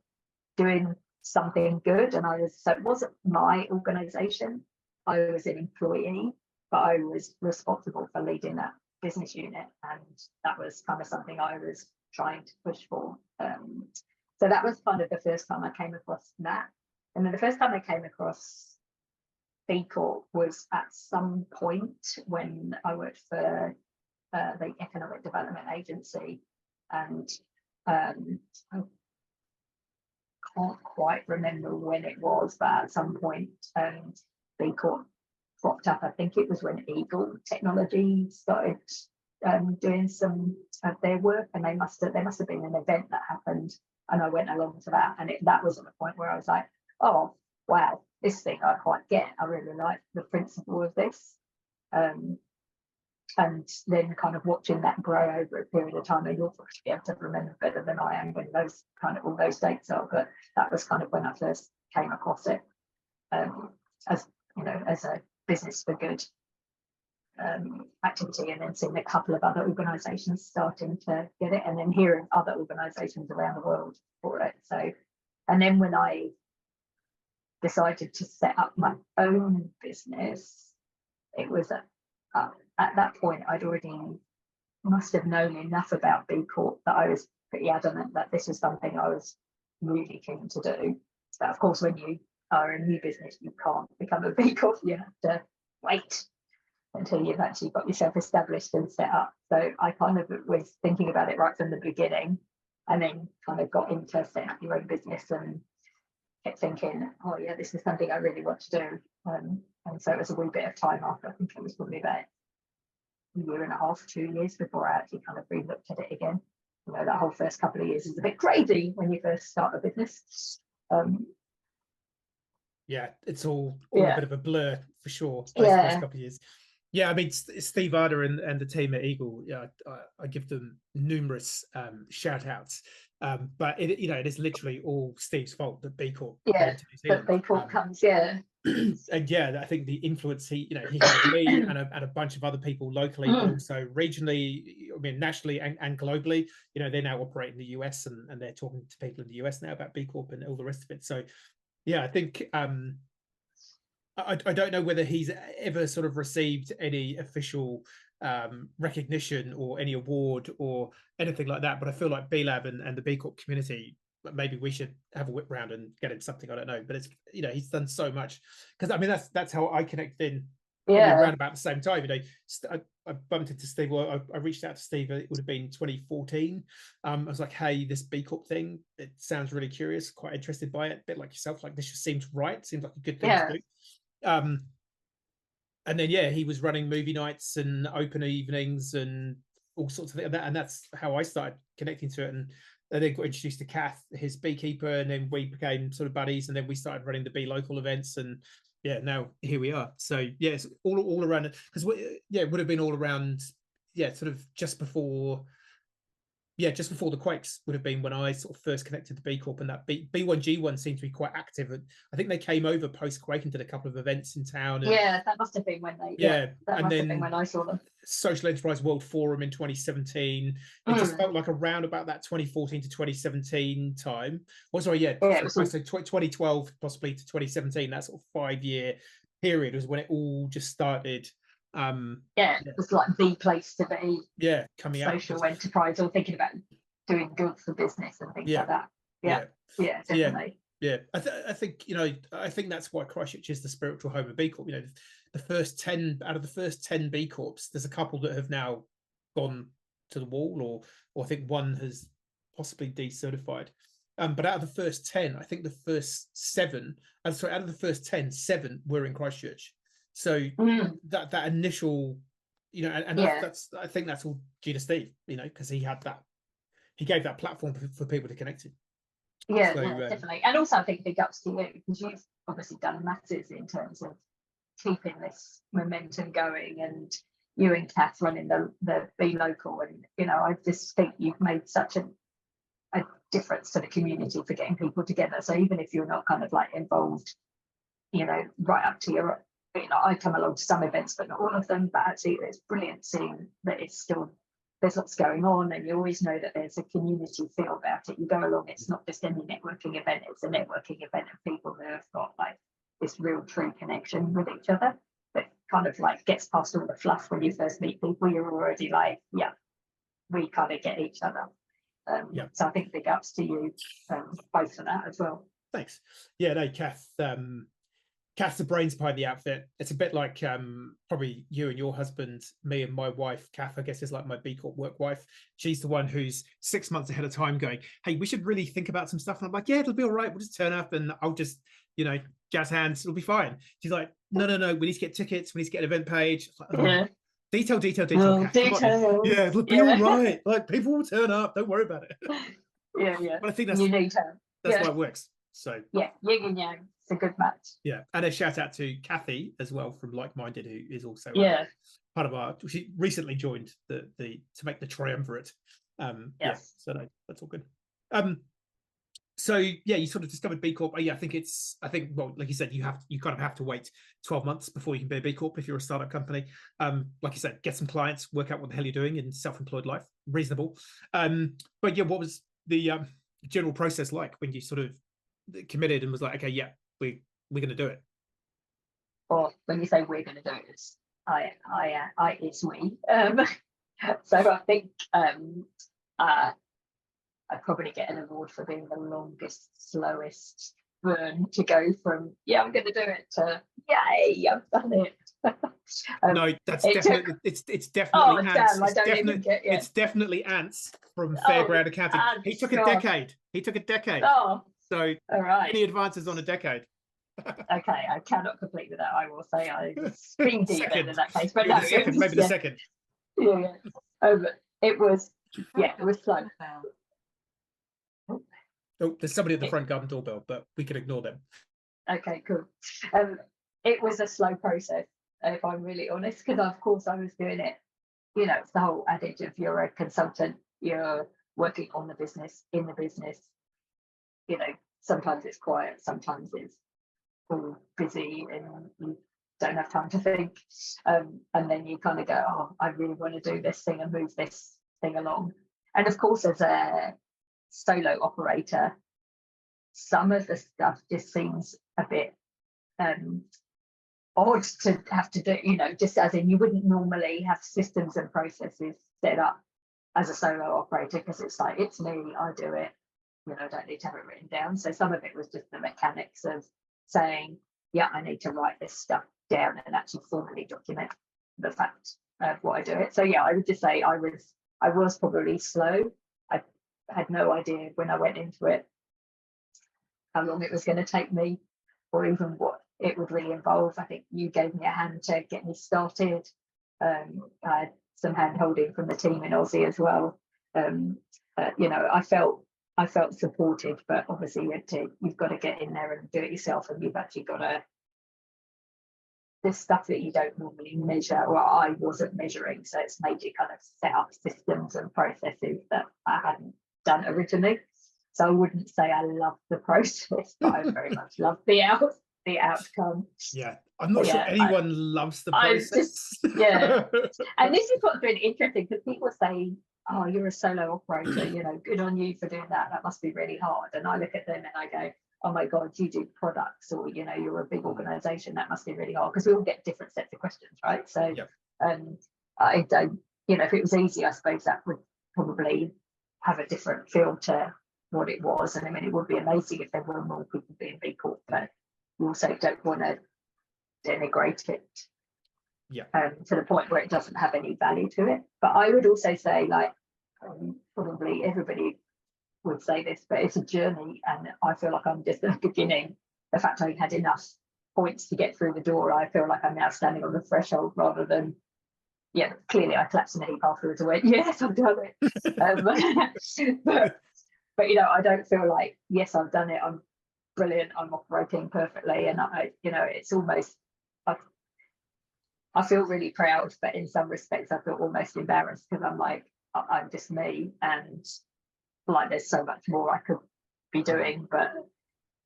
doing something good. And so it wasn't my organisation. I was an employee, but I was responsible for leading that business unit, and that was kind of something I was trying to push for. So that was kind of the first time I came across that. And then the first time I came across B Corp was at some point when I worked for the Economic Development Agency, and I can't quite remember when it was, but at some point B Corp cropped up. I think it was when Eagle Technology started doing some of their work, and there must have been an event that happened, and I went along to that, and that was at the point where I was like, oh wow, this thing I quite get. I really like the principle of this. and then kind of watching that grow over a period of time. And you'll probably be able to remember better than I am when those kind of all those dates are, but that was kind of when I first came across it, as you know, as a business for good activity, and then seeing a couple of other organisations starting to get it, and then hearing other organisations around the world for it. So, and then when I decided to set up my own business, it was at that point I'd already must have known enough about B Corp that I was pretty adamant that this was something I was really keen to do. But of course, when you are a new business, you can't become a B Corp. You have to wait until you've actually got yourself established and set up. So I kind of was thinking about it right from the beginning, and then kind of got into setting up your own business and kept thinking, oh yeah, this is something I really want to do. And so it was a wee bit of time after, I think it was probably about a year and a half, 2 years before I actually kind of re-looked at it again. You know, that whole first couple of years is a bit crazy when you first start a business. Yeah, it's all a bit of a blur for sure. Those first couple of years. Yeah, I mean, Steve Arder and the team at Eagle, I give them numerous shout outs. But it is literally all Steve's fault that B Corp. That B Corp comes, and I think the influence he had on me and a bunch of other people locally, but also regionally, I mean, nationally and globally. You know, they're now operating in the US and they're talking to people in the US now about B Corp and all the rest of it. So, yeah, I think I don't know whether he's ever sort of received any official recognition or any award or anything like that, but I feel like B-Lab and the B Corp community, maybe we should have a whip round and get him something. I don't know, but it's, you know, he's done so much, because I mean that's how I connected in around about the same time. You know, I bumped into Steve. Well, I reached out to Steve. It would have been 2014. I was like, hey, this B Corp thing, it sounds really curious, quite interested by it, a bit like yourself. Like, this just seems right, seems like a good thing to do. And then he was running movie nights and open evenings and all sorts of things, and that's how I started connecting to it. And I then got introduced to Kath, his beekeeper, and then we became sort of buddies, and then we started running the bee local events, and now here we are. So it's all around, because it would have been all around sort of just before the Quakes would have been when I sort of first connected to B Corp, and that B1G1 seemed to be quite active. And I think they came over post-Quake and did a couple of events in town. And, that must have been when they. That must have been when I saw them. Social Enterprise World Forum in 2017. It just felt like around about that 2014 to 2017 time. So 2012 possibly to 2017. That sort of 5-year period was when it all just started. It was like the place to be. Coming social enterprise, or thinking about doing good for business and things like that. Definitely. I think, you know, I think that's why Christchurch is the spiritual home of B Corp. You know, the first 10 out of the first 10 B Corps, there's a couple that have now gone to the wall, or I think one has possibly decertified. But out of the first 10, I think the first 7, out of the first 10, 7 were in Christchurch. So that initial, you know, and that's I think that's all due to Steve, you know, because he gave that platform for people to connect to. Definitely. And also I think big ups to you, because you've obviously done masses in terms of keeping this momentum going, and you and Kath running the Be Local, and you know, I just think you've made such a difference to the community for getting people together. So even if you're not kind of like involved, you know, right up to your, you know, I come along to some events but not all of them, but actually it's brilliant seeing that it's still, there's lots going on, and you always know that there's a community feel about it. You go along, it's not just any networking event, it's a networking event of people who have got like this real true connection with each other that kind of like gets past all the fluff. When you first meet people, you're already like, we kind of get each other. So I think big ups to you both for that as well. Thanks. Kath's the brains behind the outfit. It's a bit like probably you and your husband, me and my wife. Kath, I guess, is like my B Corp work wife. She's the one who's 6 months ahead of time going, hey, we should really think about some stuff. And I'm like, it'll be all right. We'll just turn up and I'll just, you know, jazz hands. It'll be fine. She's like, no. We need to get tickets. We need to get an event page. Like, Detail. Detail. It'll be all right. Like, people will turn up. Don't worry about it. But I think that's you need to. That's why it works. So yin and yang. it's a good match. Yeah, and a shout out to Kathy as well from Like Minded, who is also part of our. She recently joined the to make the triumvirate. Yes. So that's all good. So yeah, you sort of discovered B Corp. I think well, like you said, you kind of have to wait 12 months before you can be a B Corp if you're a startup company. Like you said, get some clients, work out what the hell you're doing in self-employed life, reasonable. But yeah, what was the general process like when you sort of committed and was like, okay, yeah, we're going to do it? Or when you say we're going to do it, it's it's we. So I think I'd probably get an award for being the longest, slowest burn to go from I'm going to do it to yay, I've done it. No, that's definitely it's definitely ants. It's definitely ants from Fairground Accounting. He took a decade. Oh, so all right. Any advances on a decade? Okay, I cannot compete with that. I will say I was speedy then in that case, but maybe the second. Yeah. It was slow. Oh, there's somebody at the front garden doorbell, but we can ignore them. Okay, cool. It was a slow process, if I'm really honest, because of course I was doing it. It's the whole adage of you're a consultant, you're working on the business, in the business. Sometimes it's quiet, sometimes it's all busy, and you don't have time to think. And then you kind of go, oh, I really want to do this thing and move this thing along. And of course, as a solo operator, some of the stuff just seems a bit odd to have to do, just as in you wouldn't normally have systems and processes set up as a solo operator, because it's like, it's me, I do it, I don't need to have it written down. So some of it was just the mechanics of saying, yeah, I need to write this stuff down and actually formally document the fact of what I do it. So yeah, I would just say I was probably slow. I had no idea when I went into it how long it was going to take me, or even what it would really involve. I think you gave me a hand to get me started. I had some hand holding from the team in Aussie as well. I felt supported, but obviously you've got to get in there and do it yourself, and you've actually got to, this stuff that you don't normally measure, or I wasn't measuring, so it's made you kind of set up systems and processes that I hadn't done originally. So I wouldn't say I love the process, but I very much love the outcome. Yeah, I'm not sure anyone loves the process. And this is what's really interesting, because people say, oh, you're a solo operator, good on you for doing that. That must be really hard. And I look at them and I go, oh my God, you do products, or, you're a big organization. That must be really hard, because we all get different sets of questions, right? So I don't, if it was easy, I suppose that would probably have a different feel to what it was. And I mean, it would be amazing if there were more people being B Corp, but you also don't want to denigrate it to the point where it doesn't have any value to it. But I would also say, like, probably everybody would say this, but it's a journey, and I feel like I'm just at the beginning. The fact I had enough points to get through the door, I feel like I'm now standing on the threshold, rather than, clearly I collapsed in a heap afterwards and went, yes, I've done it. But I don't feel like, yes, I've done it, I'm brilliant, I'm operating perfectly, and it's almost like I feel really proud, but in some respects I feel almost embarrassed, because I'm like, I'm just me, and like there's so much more I could be doing, but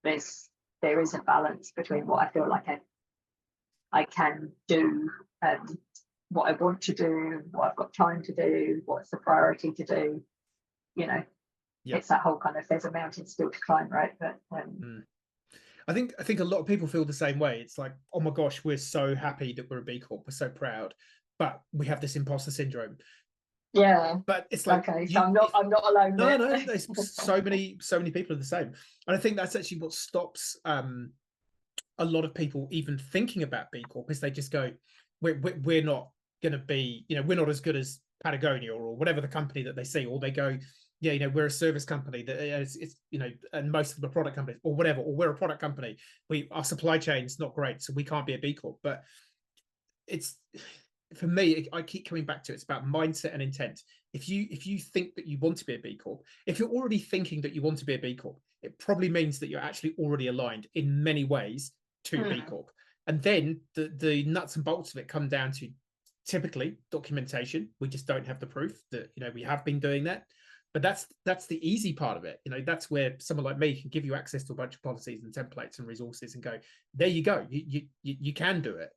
there is a balance between what I feel like I can do, what I want to do, what I've got time to do, what's the priority to do. It's that whole kind of, there's a mountain still to climb, right? But I think a lot of people feel the same way. It's like, oh my gosh, we're so happy that we're a B Corp, we're so proud, but we have this imposter syndrome. Yeah, but it's like, okay, so I'm not alone. No, there's so many people are the same, and I think that's actually what stops a lot of people even thinking about B Corp, is they just go, we're not going to be, we're not as good as Patagonia or whatever the company that they see, or they go, we're a service company that it's and most of them are product companies, or whatever, or we're a product company, our supply chain's not great, so we can't be a B Corp. But it's, for me, I keep coming back to, it's about mindset and intent. If you think that you want to be a B Corp, if you're already thinking that you want to be a B Corp, it probably means that you're actually already aligned in many ways to B Corp. And then the nuts and bolts of it come down to typically documentation. We just don't have the proof that, you know, we have been doing that. But that's the easy part of it. You know, that's where someone like me can give you access to a bunch of policies and templates and resources and go, there you go. You can do it.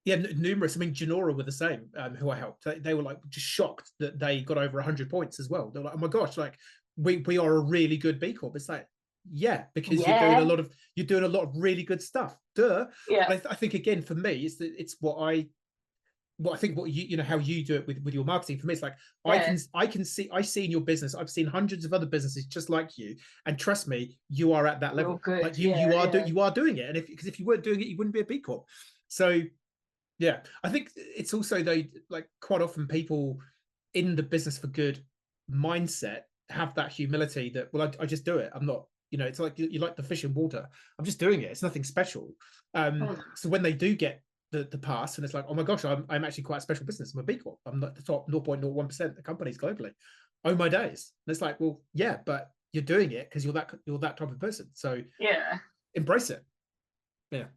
Yeah, numerous. I mean, Genora were the same, who I helped. They were like just shocked that they got over 100 points as well. They're like, oh my gosh, like we are a really good B Corp. It's like, yeah, because you're doing a lot of really good stuff. Duh. Yeah. I think again for me, it's what I think what you know how you do it with your marketing. For me, it's like I see in your business. I've seen hundreds of other businesses just like you, and trust me, you are at that level. Good. Like you are doing it, and because if you weren't doing it, you wouldn't be a B Corp. So yeah, I think it's also though, like quite often people in the business for good mindset have that humility that, well, I just do it. I'm not, you know, it's like you like the fish in water. I'm just doing it. It's nothing special. So when they do get the pass and it's like, oh my gosh, I'm actually quite a special business. I'm a B Corp. I'm not the top 0.01% of the companies globally. Oh my days. And it's like, well, yeah, but you're doing it because you're that type of person. So yeah, embrace it. Yeah.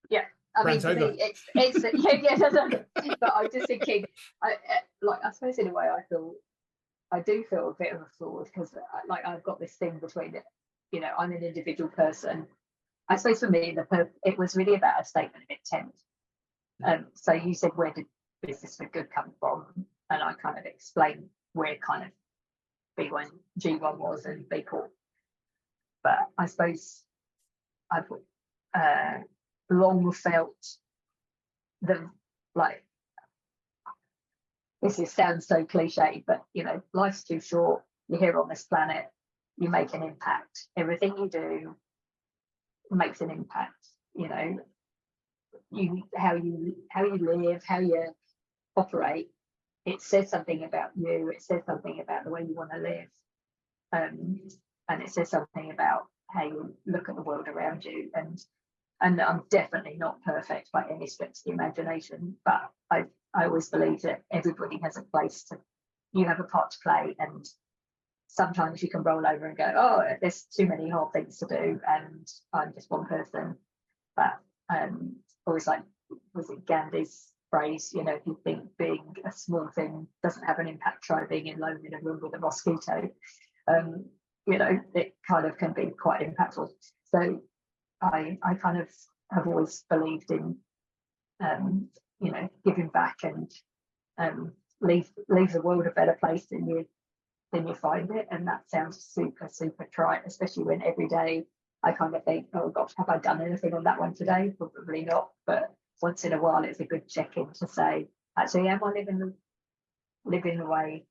Yeah, I mean, to me, it's yeah. But I'm just thinking, I suppose in a way, I do feel a bit of a fraud because, like, I've got this thing between it. You know, I'm an individual person. I suppose for me, it was really about a statement of intent. So you said, where did business for good come from? And I kind of explained where kind of B1, G1 was and B Corp. But I suppose I've long felt that, like, sounds so cliche, but you know, life's too short. You're here on this planet. You make an impact. Everything you do makes an impact. You know, how you live, how you operate. It says something about you. It says something about the way you want to live, and it says something about how you look at the world around you. And I'm definitely not perfect by any stretch of the imagination, but I always believe that everybody has a place you have a part to play, and sometimes you can roll over and go, oh, there's too many hard things to do, and I'm just one person. But always, like, was it Gandhi's phrase, you know, if you think being a small thing doesn't have an impact, try being alone in a room with a mosquito. You know, it kind of can be quite impactful. So I kind of have always believed in, you know, giving back and leave the world a better place than you find it. And that sounds super, super trite, especially when every day I kind of think, oh gosh, have I done anything on that one today? Probably not. But once in a while, it's a good check-in to say, actually, am I living the way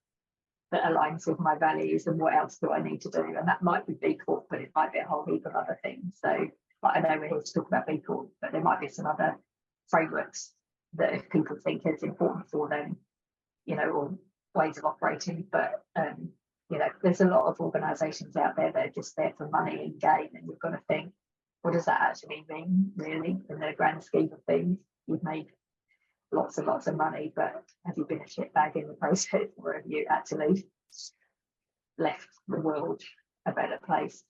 that aligns with my values, and what else do I need to do? And that might be B Corp, but it might be a whole heap of other things. So, but I know we're here to talk about B Corp, but there might be some other frameworks that if people think is important for them, you know, or ways of operating. But you know, there's a lot of organisations out there that are just there for money and gain, and you've got to think, what does that actually mean, really, in the grand scheme of things? You've made lots and lots of money, but have you been a shitbag in the process, or have you actually left the world a better place?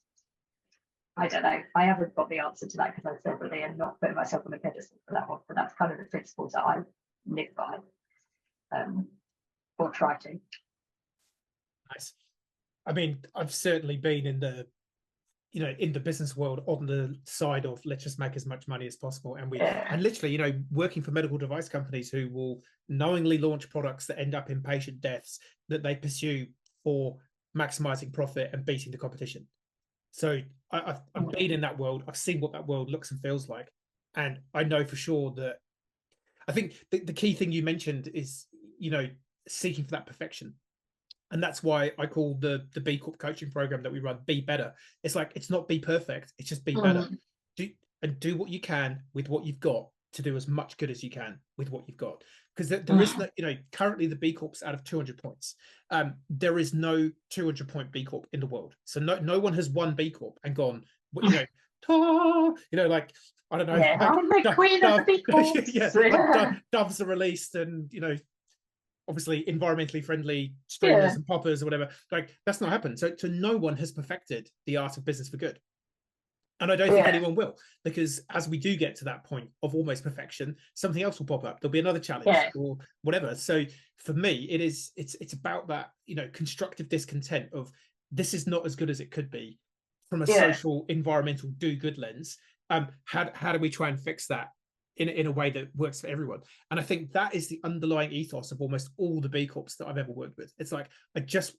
I don't know. I haven't got the answer to that because I certainly am not putting myself on a pedestal for that one, but that's kind of the principles that I live by, or try to. Nice. I mean, I've certainly been in the business world on the side of let's just make as much money as possible, and and literally, you know, working for medical device companies who will knowingly launch products that end up in patient deaths that they pursue for maximizing profit and beating the competition. So I've been in that world. I've seen what that world looks and feels like, and I know for sure that I think the key thing you mentioned is, you know, seeking for that perfection. And that's why I call the B Corp coaching program that we run Be Better. It's like, it's not be perfect, it's just be better. Do what you can with what you've got to do as much good as you can with what you've got. Because there is no, you know, currently the B Corp's out of 200 points. There is no 200 point B Corp in the world. So no one has won B Corp and gone, you know, like, I don't know. Yeah, like, I'm the queen of the B Corps. Like, doves are released and, you know, obviously environmentally friendly streamers and poppers or whatever. Like, that's not happened. So no one has perfected the art of business for good. And I don't think anyone will, because as we do get to that point of almost perfection, something else will pop up. There'll be another challenge or whatever. So for me, it's about that, constructive discontent of, this is not as good as it could be from a social, environmental, do good lens. How do we try and fix that in a way that works for everyone? And I think that is the underlying ethos of almost all the B Corps that I've ever worked with. It's like, because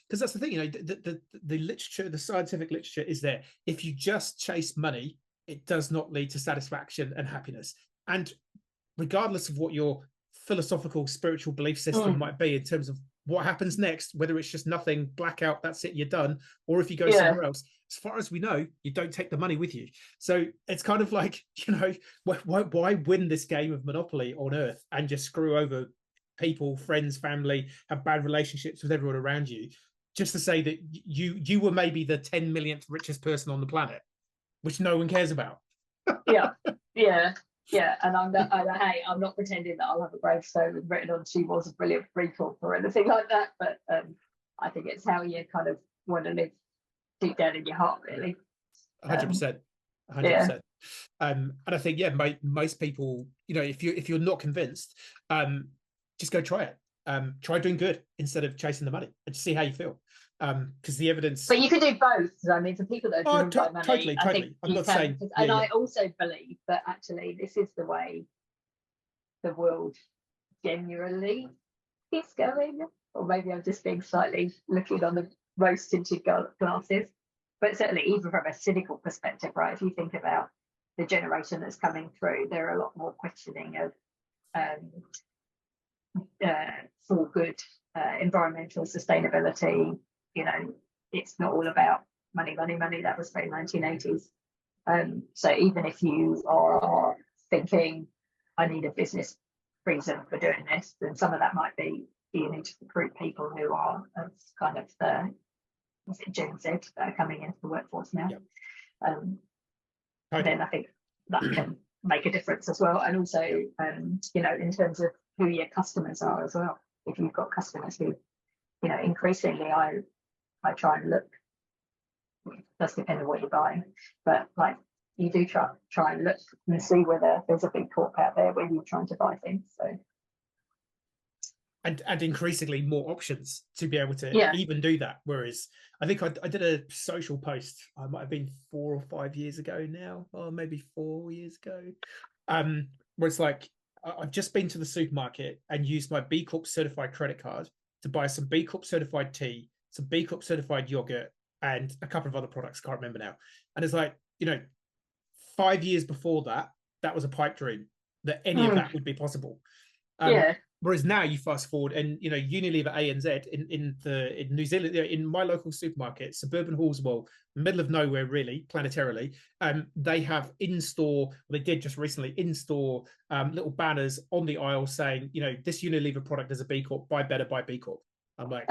that's the thing, the literature, the scientific literature is there. If you just chase money, it does not lead to satisfaction and happiness. And regardless of what your philosophical, spiritual belief system might be in terms of what happens next, whether it's just nothing, blackout, that's it, you're done, or if you go somewhere else, as far as we know, you don't take the money with you. So it's kind of like, why win this game of Monopoly on Earth and just screw over people, friends, family, have bad relationships with everyone around you, just to say that you were maybe the 10 millionth richest person on the planet, which no one cares about. And I'm not pretending that I'll have a gravestone written on "She was a brilliant B Corp" or anything like that. But I think it's how you kind of want to live deep down in your heart, really. 100%. 100%. And I think, most people, if you're not convinced, just go try it. Try doing good instead of chasing the money, and just see how you feel. Because the evidence. But you can do both. I mean, for people that are driven by money, totally. I'm not saying. I also believe that actually this is the way the world generally is going. Or maybe I'm just being slightly looking on the rose-tinted glasses. But certainly, even from a cynical perspective, right? If you think about the generation that's coming through, there are a lot more questioning of for good environmental sustainability. It's not all about money. That was very 1980s. So even if you are thinking, I need a business reason for doing this, then some of that might be you need to recruit people who are kind of the Gen Z that are coming into the workforce now. Then I think that can make a difference as well. And also, in terms of who your customers are as well. If you've got customers who, increasingly I try and look, it does depend on what you're buying, but like you do try and look and see whether there's a B Corp out there where you're trying to buy things. So and increasingly more options to be able to even do that. Whereas I think I did a social post, I might have been 4 or 5 years ago now, or maybe 4 years ago, where it's like, I've just been to the supermarket and used my B Corp certified credit card to buy some B Corp certified tea, some B Corp certified yogurt, and a couple of other products, can't remember now. And it's like, 5 years before that, that was a pipe dream that any of that would be possible. Whereas now you fast forward and, Unilever ANZ in New Zealand, in my local supermarket, suburban Hallswell, middle of nowhere, really, planetarily, they have in-store, they did just recently, in-store little banners on the aisle saying, this Unilever product is a B Corp, buy better, buy B Corp. I'm like,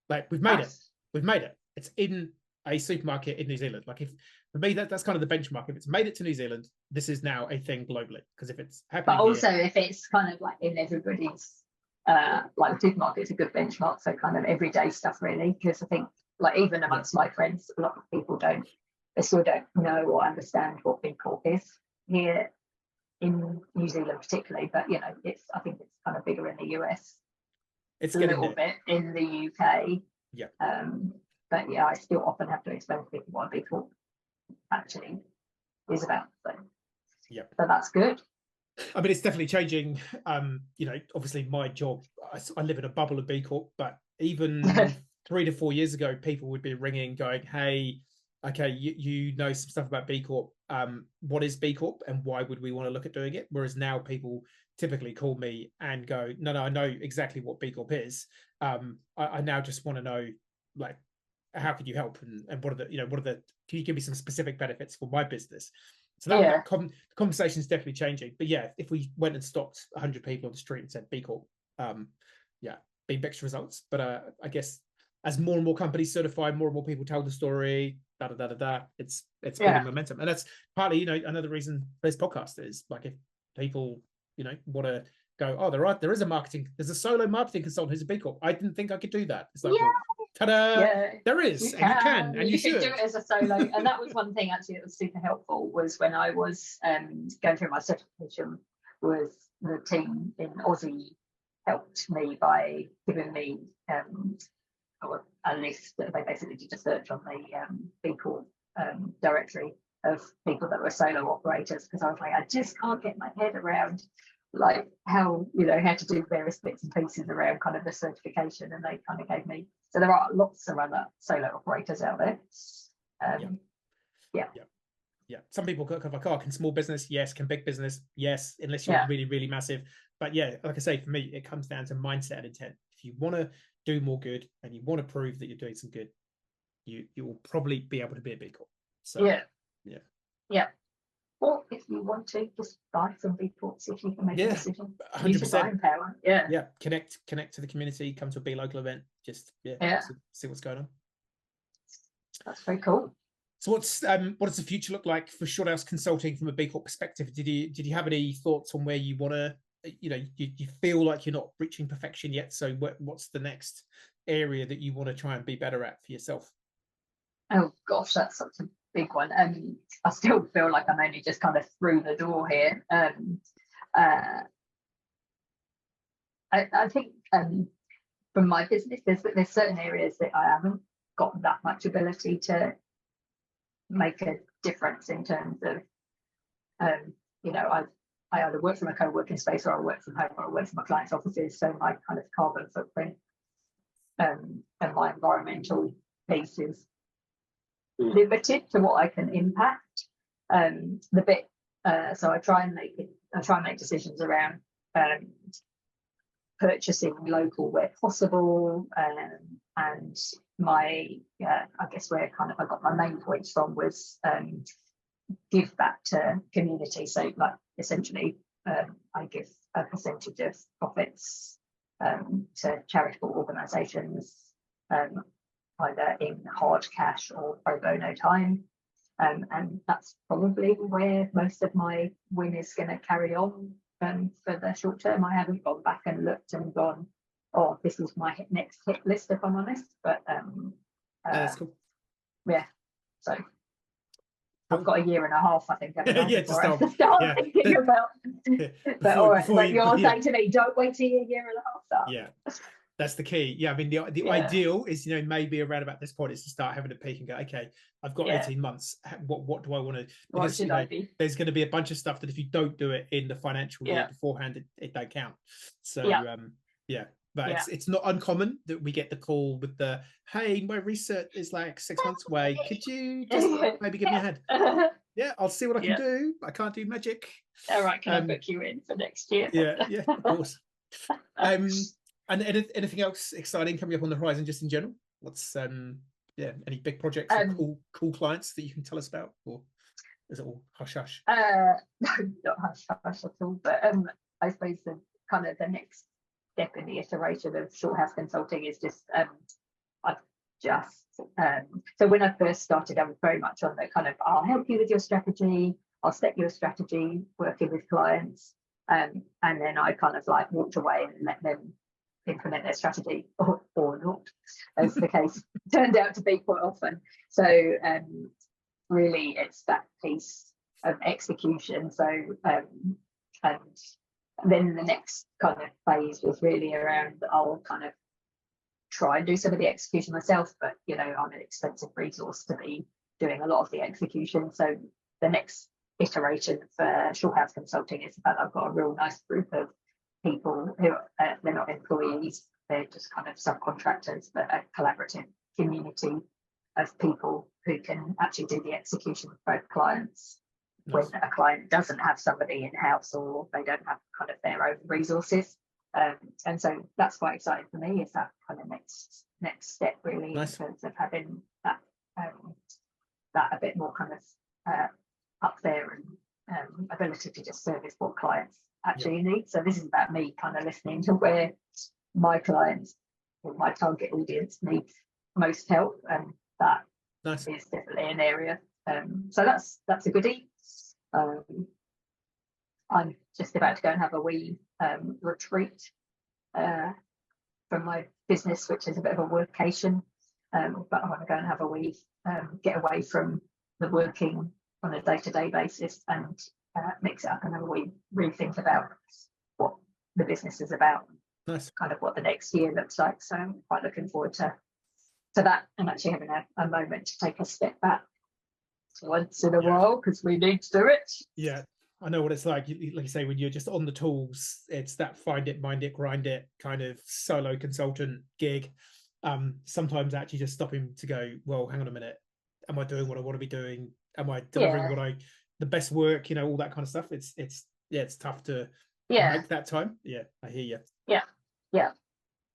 like, we've made it. We've made it. It's in a supermarket in New Zealand. Like, if for me, that's kind of the benchmark. If it's made it to New Zealand, this is now a thing globally. Because if it's happening, but also if it's kind of like in everybody's, like the supermarket's a good benchmark. So kind of everyday stuff, really. Because I think, like, even amongst my friends, a lot of people still don't know or understand what B Corp is here in New Zealand, particularly. But I think it's kind of bigger in the US. It's a little bit in the UK. But I still often have to explain to people what a B Corp actually is about. So that's good. I mean, it's definitely changing. Obviously my job, I live in a bubble of B Corp, but even 3 to 4 years ago, people would be ringing going, hey, okay, you know some stuff about B Corp. What is B Corp and why would we want to look at doing it? Whereas now people typically call me and go, no, I know exactly what B Corp is. I now just want to know, like, how can you help and what are the can you give me some specific benefits for my business? So that the conversation is definitely changing. But if we went and stopped 100 people on the street and said B Corp, be mixed results. But I guess as more and more companies certify, more and more people tell the story, it's building momentum. And that's partly, another reason this podcast is, like, if people, want to go, oh, there's a solo marketing consultant who's a B Corp. I didn't think I could do that. It's like, Yeah. well, ta-da! Yeah, there is, and you can, and you should do it as a solo. And that was one thing actually that was super helpful, was when I was going through my certification, was the team in Aussie helped me by giving me a list. That they basically did a search on the B Corp directory of people that were solo operators, because I was like, I just can't get my head around like how to do various bits and pieces around kind of the certification, and they kind of gave me. So there are lots of other solo operators out there. Yeah. Some people go like, oh, can small business? Yes. Can big business? Yes. Unless you're really, really massive. But yeah, like I say, for me, it comes down to mindset and intent. If you want to do more good and you want to prove that you're doing some good, you will probably be able to be a B Corp. So yeah. Or if you want to, just buy some B Corps if you can make a decision. 100%. Use your buying power. Yeah. Connect to the community. Come to a B local event. Just see what's going on. That's very cool. So what does the future look like for Shorthouse Consulting from a B Corp perspective? Did you have any thoughts on where you want to? You feel like you're not reaching perfection yet. So what's the next area that you want to try and be better at for yourself? Oh gosh, that's such a big one. I still feel like I'm only just kind of through the door here. I think from my business, there's certain areas that I haven't got that much ability to make a difference in terms of, I either work from a co-working space, or I work from home, or I work from my clients' offices. So my kind of carbon footprint and my environmental piece is limited to what I can impact. So I try and make decisions around purchasing local where possible, and my I guess where kind of I got my main points from was give back to community. So like essentially I give a percentage of profits to charitable organisations, either in hard cash or pro bono time, and that's probably where most of my win is going to carry on for the short term. I haven't gone back and looked and gone, oh, this is my next hit list, if I'm honest, but that's cool. So I've got a year and a half, I think, before I start thinking about. But all right, but you're saying to me, don't wait till you're a year and a half start. Yeah, that's the key. Yeah, I mean, the ideal is, maybe around about this point is to start having a peak and go, okay, I've got 18 months. What do I want to? What should I be? There's going to be a bunch of stuff that if you don't do it in the financial year beforehand, it don't count. So but it's not uncommon that we get the call with the, hey, my research is like 6 months away. Could you just maybe give me a hand? Yeah, I'll see what I can do. I can't do magic. All right, can I book you in for next year? Yeah, of course. And anything else exciting coming up on the horizon, just in general? What's any big projects or cool clients that you can tell us about, or is it all hush hush? No, not hush hush at all. But I suppose the kind of the next step in the iteration of Shorthouse Consulting is just so when I first started, I was very much on the kind of, I'll help you with your strategy, I'll set your strategy, working with clients, and then I kind of like walked away and let them implement their strategy, or not, as the case turned out to be quite often. So really it's that piece of execution. So and then the next kind of phase was really around, I'll kind of try and do some of the execution myself, but I'm an expensive resource to be doing a lot of the execution. So the next iteration for Shorthouse Consulting is that I've got a real nice group of people who they're not employees, they're just kind of subcontractors, but a collaborative community of people who can actually do the execution for both clients. When a client doesn't have somebody in-house, or they don't have kind of their own resources. And so that's quite exciting for me, is that kind of next step really, in terms of having that a bit more kind of up there, and ability to just service what clients actually need. So this is about me kind of listening to where my clients or my target audience needs most help, and that is definitely an area. So that's a goodie. I'm just about to go and have a wee retreat from my business, which is a bit of a workation. But I want to go and have a wee get away from the working on a day-to-day basis and mix it up and have a wee rethink about what the business is about. Nice. Kind of what the next year looks like. So I'm quite looking forward to that, and actually having a moment to take a step back once in a while, because we need to do it. Yeah, I know what it's like. Like you say, when you're just on the tools, it's that find it, mind it, grind it kind of solo consultant gig. Sometimes actually just stopping to go, well, hang on a minute, am I doing what I want to be doing? Am I delivering the best work? You know, all that kind of stuff. It's tough to make that time. Yeah, I hear you.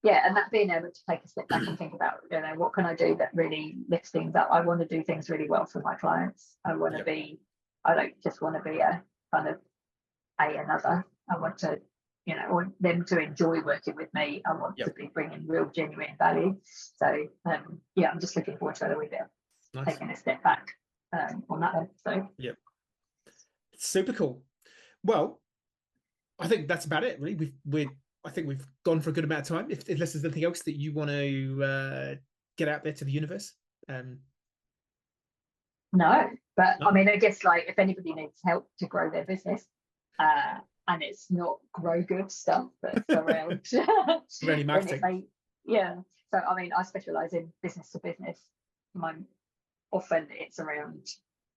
Yeah, and that being able to take a step back and think about, you know, what can I do that really lifts things up? I want to do things really well for my clients. I want to be, I don't just want to be a kind of another. I want to, you know, I want them to enjoy working with me. I want to be bringing real genuine value. So I'm just looking forward to a wee bit taking a step back on that one. So super cool. Well, I think that's about it, really. I think we've gone for a good amount of time. Unless there's anything else that you want to get out there to the universe. No, but I mean, I guess like if anybody needs help to grow their business, and it's not grow good stuff that's around really marketing. So I mean, I specialize in business to business. Often it's around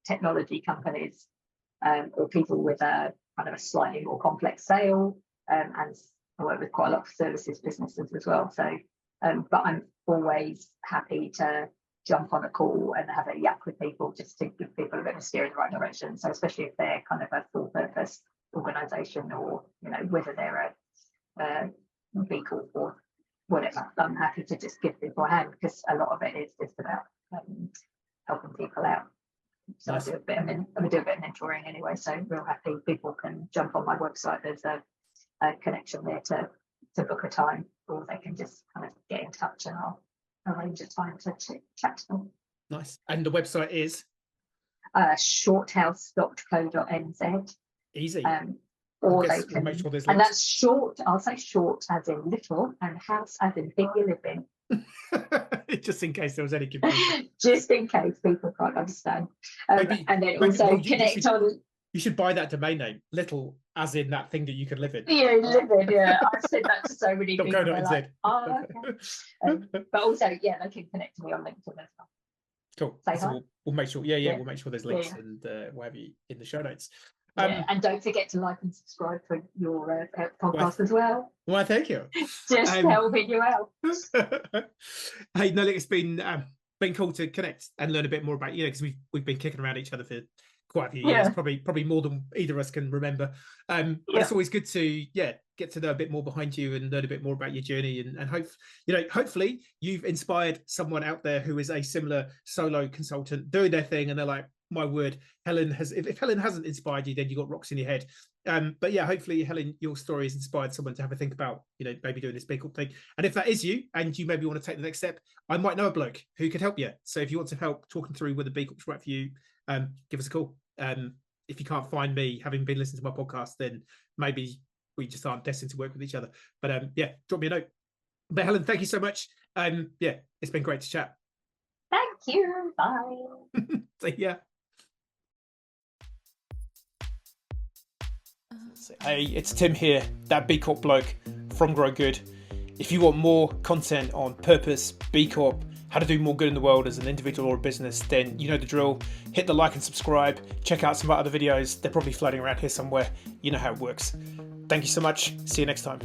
technology companies or people with a kind of a slightly more complex sale, and I work with quite a lot of services businesses as well. So, but I'm always happy to jump on a call and have a yak with people just to give people a bit of a steer in the right direction. So, especially if they're kind of a full purpose organisation, or, you know, whether they're a B Corp or whatever, I'm happy to just give people a hand, because a lot of it is just about helping people out. So I do a bit of mentoring anyway. So real happy people can jump on my website. There's a connection there to book a time, or they can just kind of get in touch and I'll arrange a time to chat to them. Nice. And the website is shorthouse.co.nz. Easy. Or they can, make sure there's and that's short. I'll say short as in little, and house as in thing you live in. Just in case there was any confusion. Just in case people can't understand. And then also connect on. You should buy that domain name, little as in that thing that you can live in. Yeah, live in, yeah. I've said that to so many people. Like, oh, okay. But also, they can connect to me on LinkedIn as well. Cool. So we'll make sure, we'll make sure there's links and whatever in the show notes. And don't forget to like and subscribe for your podcast as well. Well, thank you. Just helping you out. Hey, no, look, it's been cool to connect and learn a bit more about you, because we've been kicking around each other for quite a few years, probably more than either of us can remember. But it's always good to get to know a bit more behind you and learn a bit more about your journey, and hopefully you've inspired someone out there who is a similar solo consultant doing their thing, and they're like, my word, Helen has. If Helen hasn't inspired you, then you got rocks in your head. But hopefully, Helen, your story has inspired someone to have a think about, maybe doing this B Corp thing. And if that is you, and you maybe want to take the next step, I might know a bloke who could help you. So if you want to help talking through whether B Corp's right for you, give us a call. If you can't find me, having been listening to my podcast, then maybe we just aren't destined to work with each other. But drop me a note. But Helen, thank you so much. It's been great to chat. Thank you. Bye. See ya. Hey, it's Tim here, that B Corp bloke from Grow Good. If you want more content on purpose, B Corp, how to do more good in the world as an individual or a business, then you know the drill. Hit the like and subscribe. Check out some of our other videos. They're probably floating around here somewhere. You know how it works. Thank you so much. See you next time.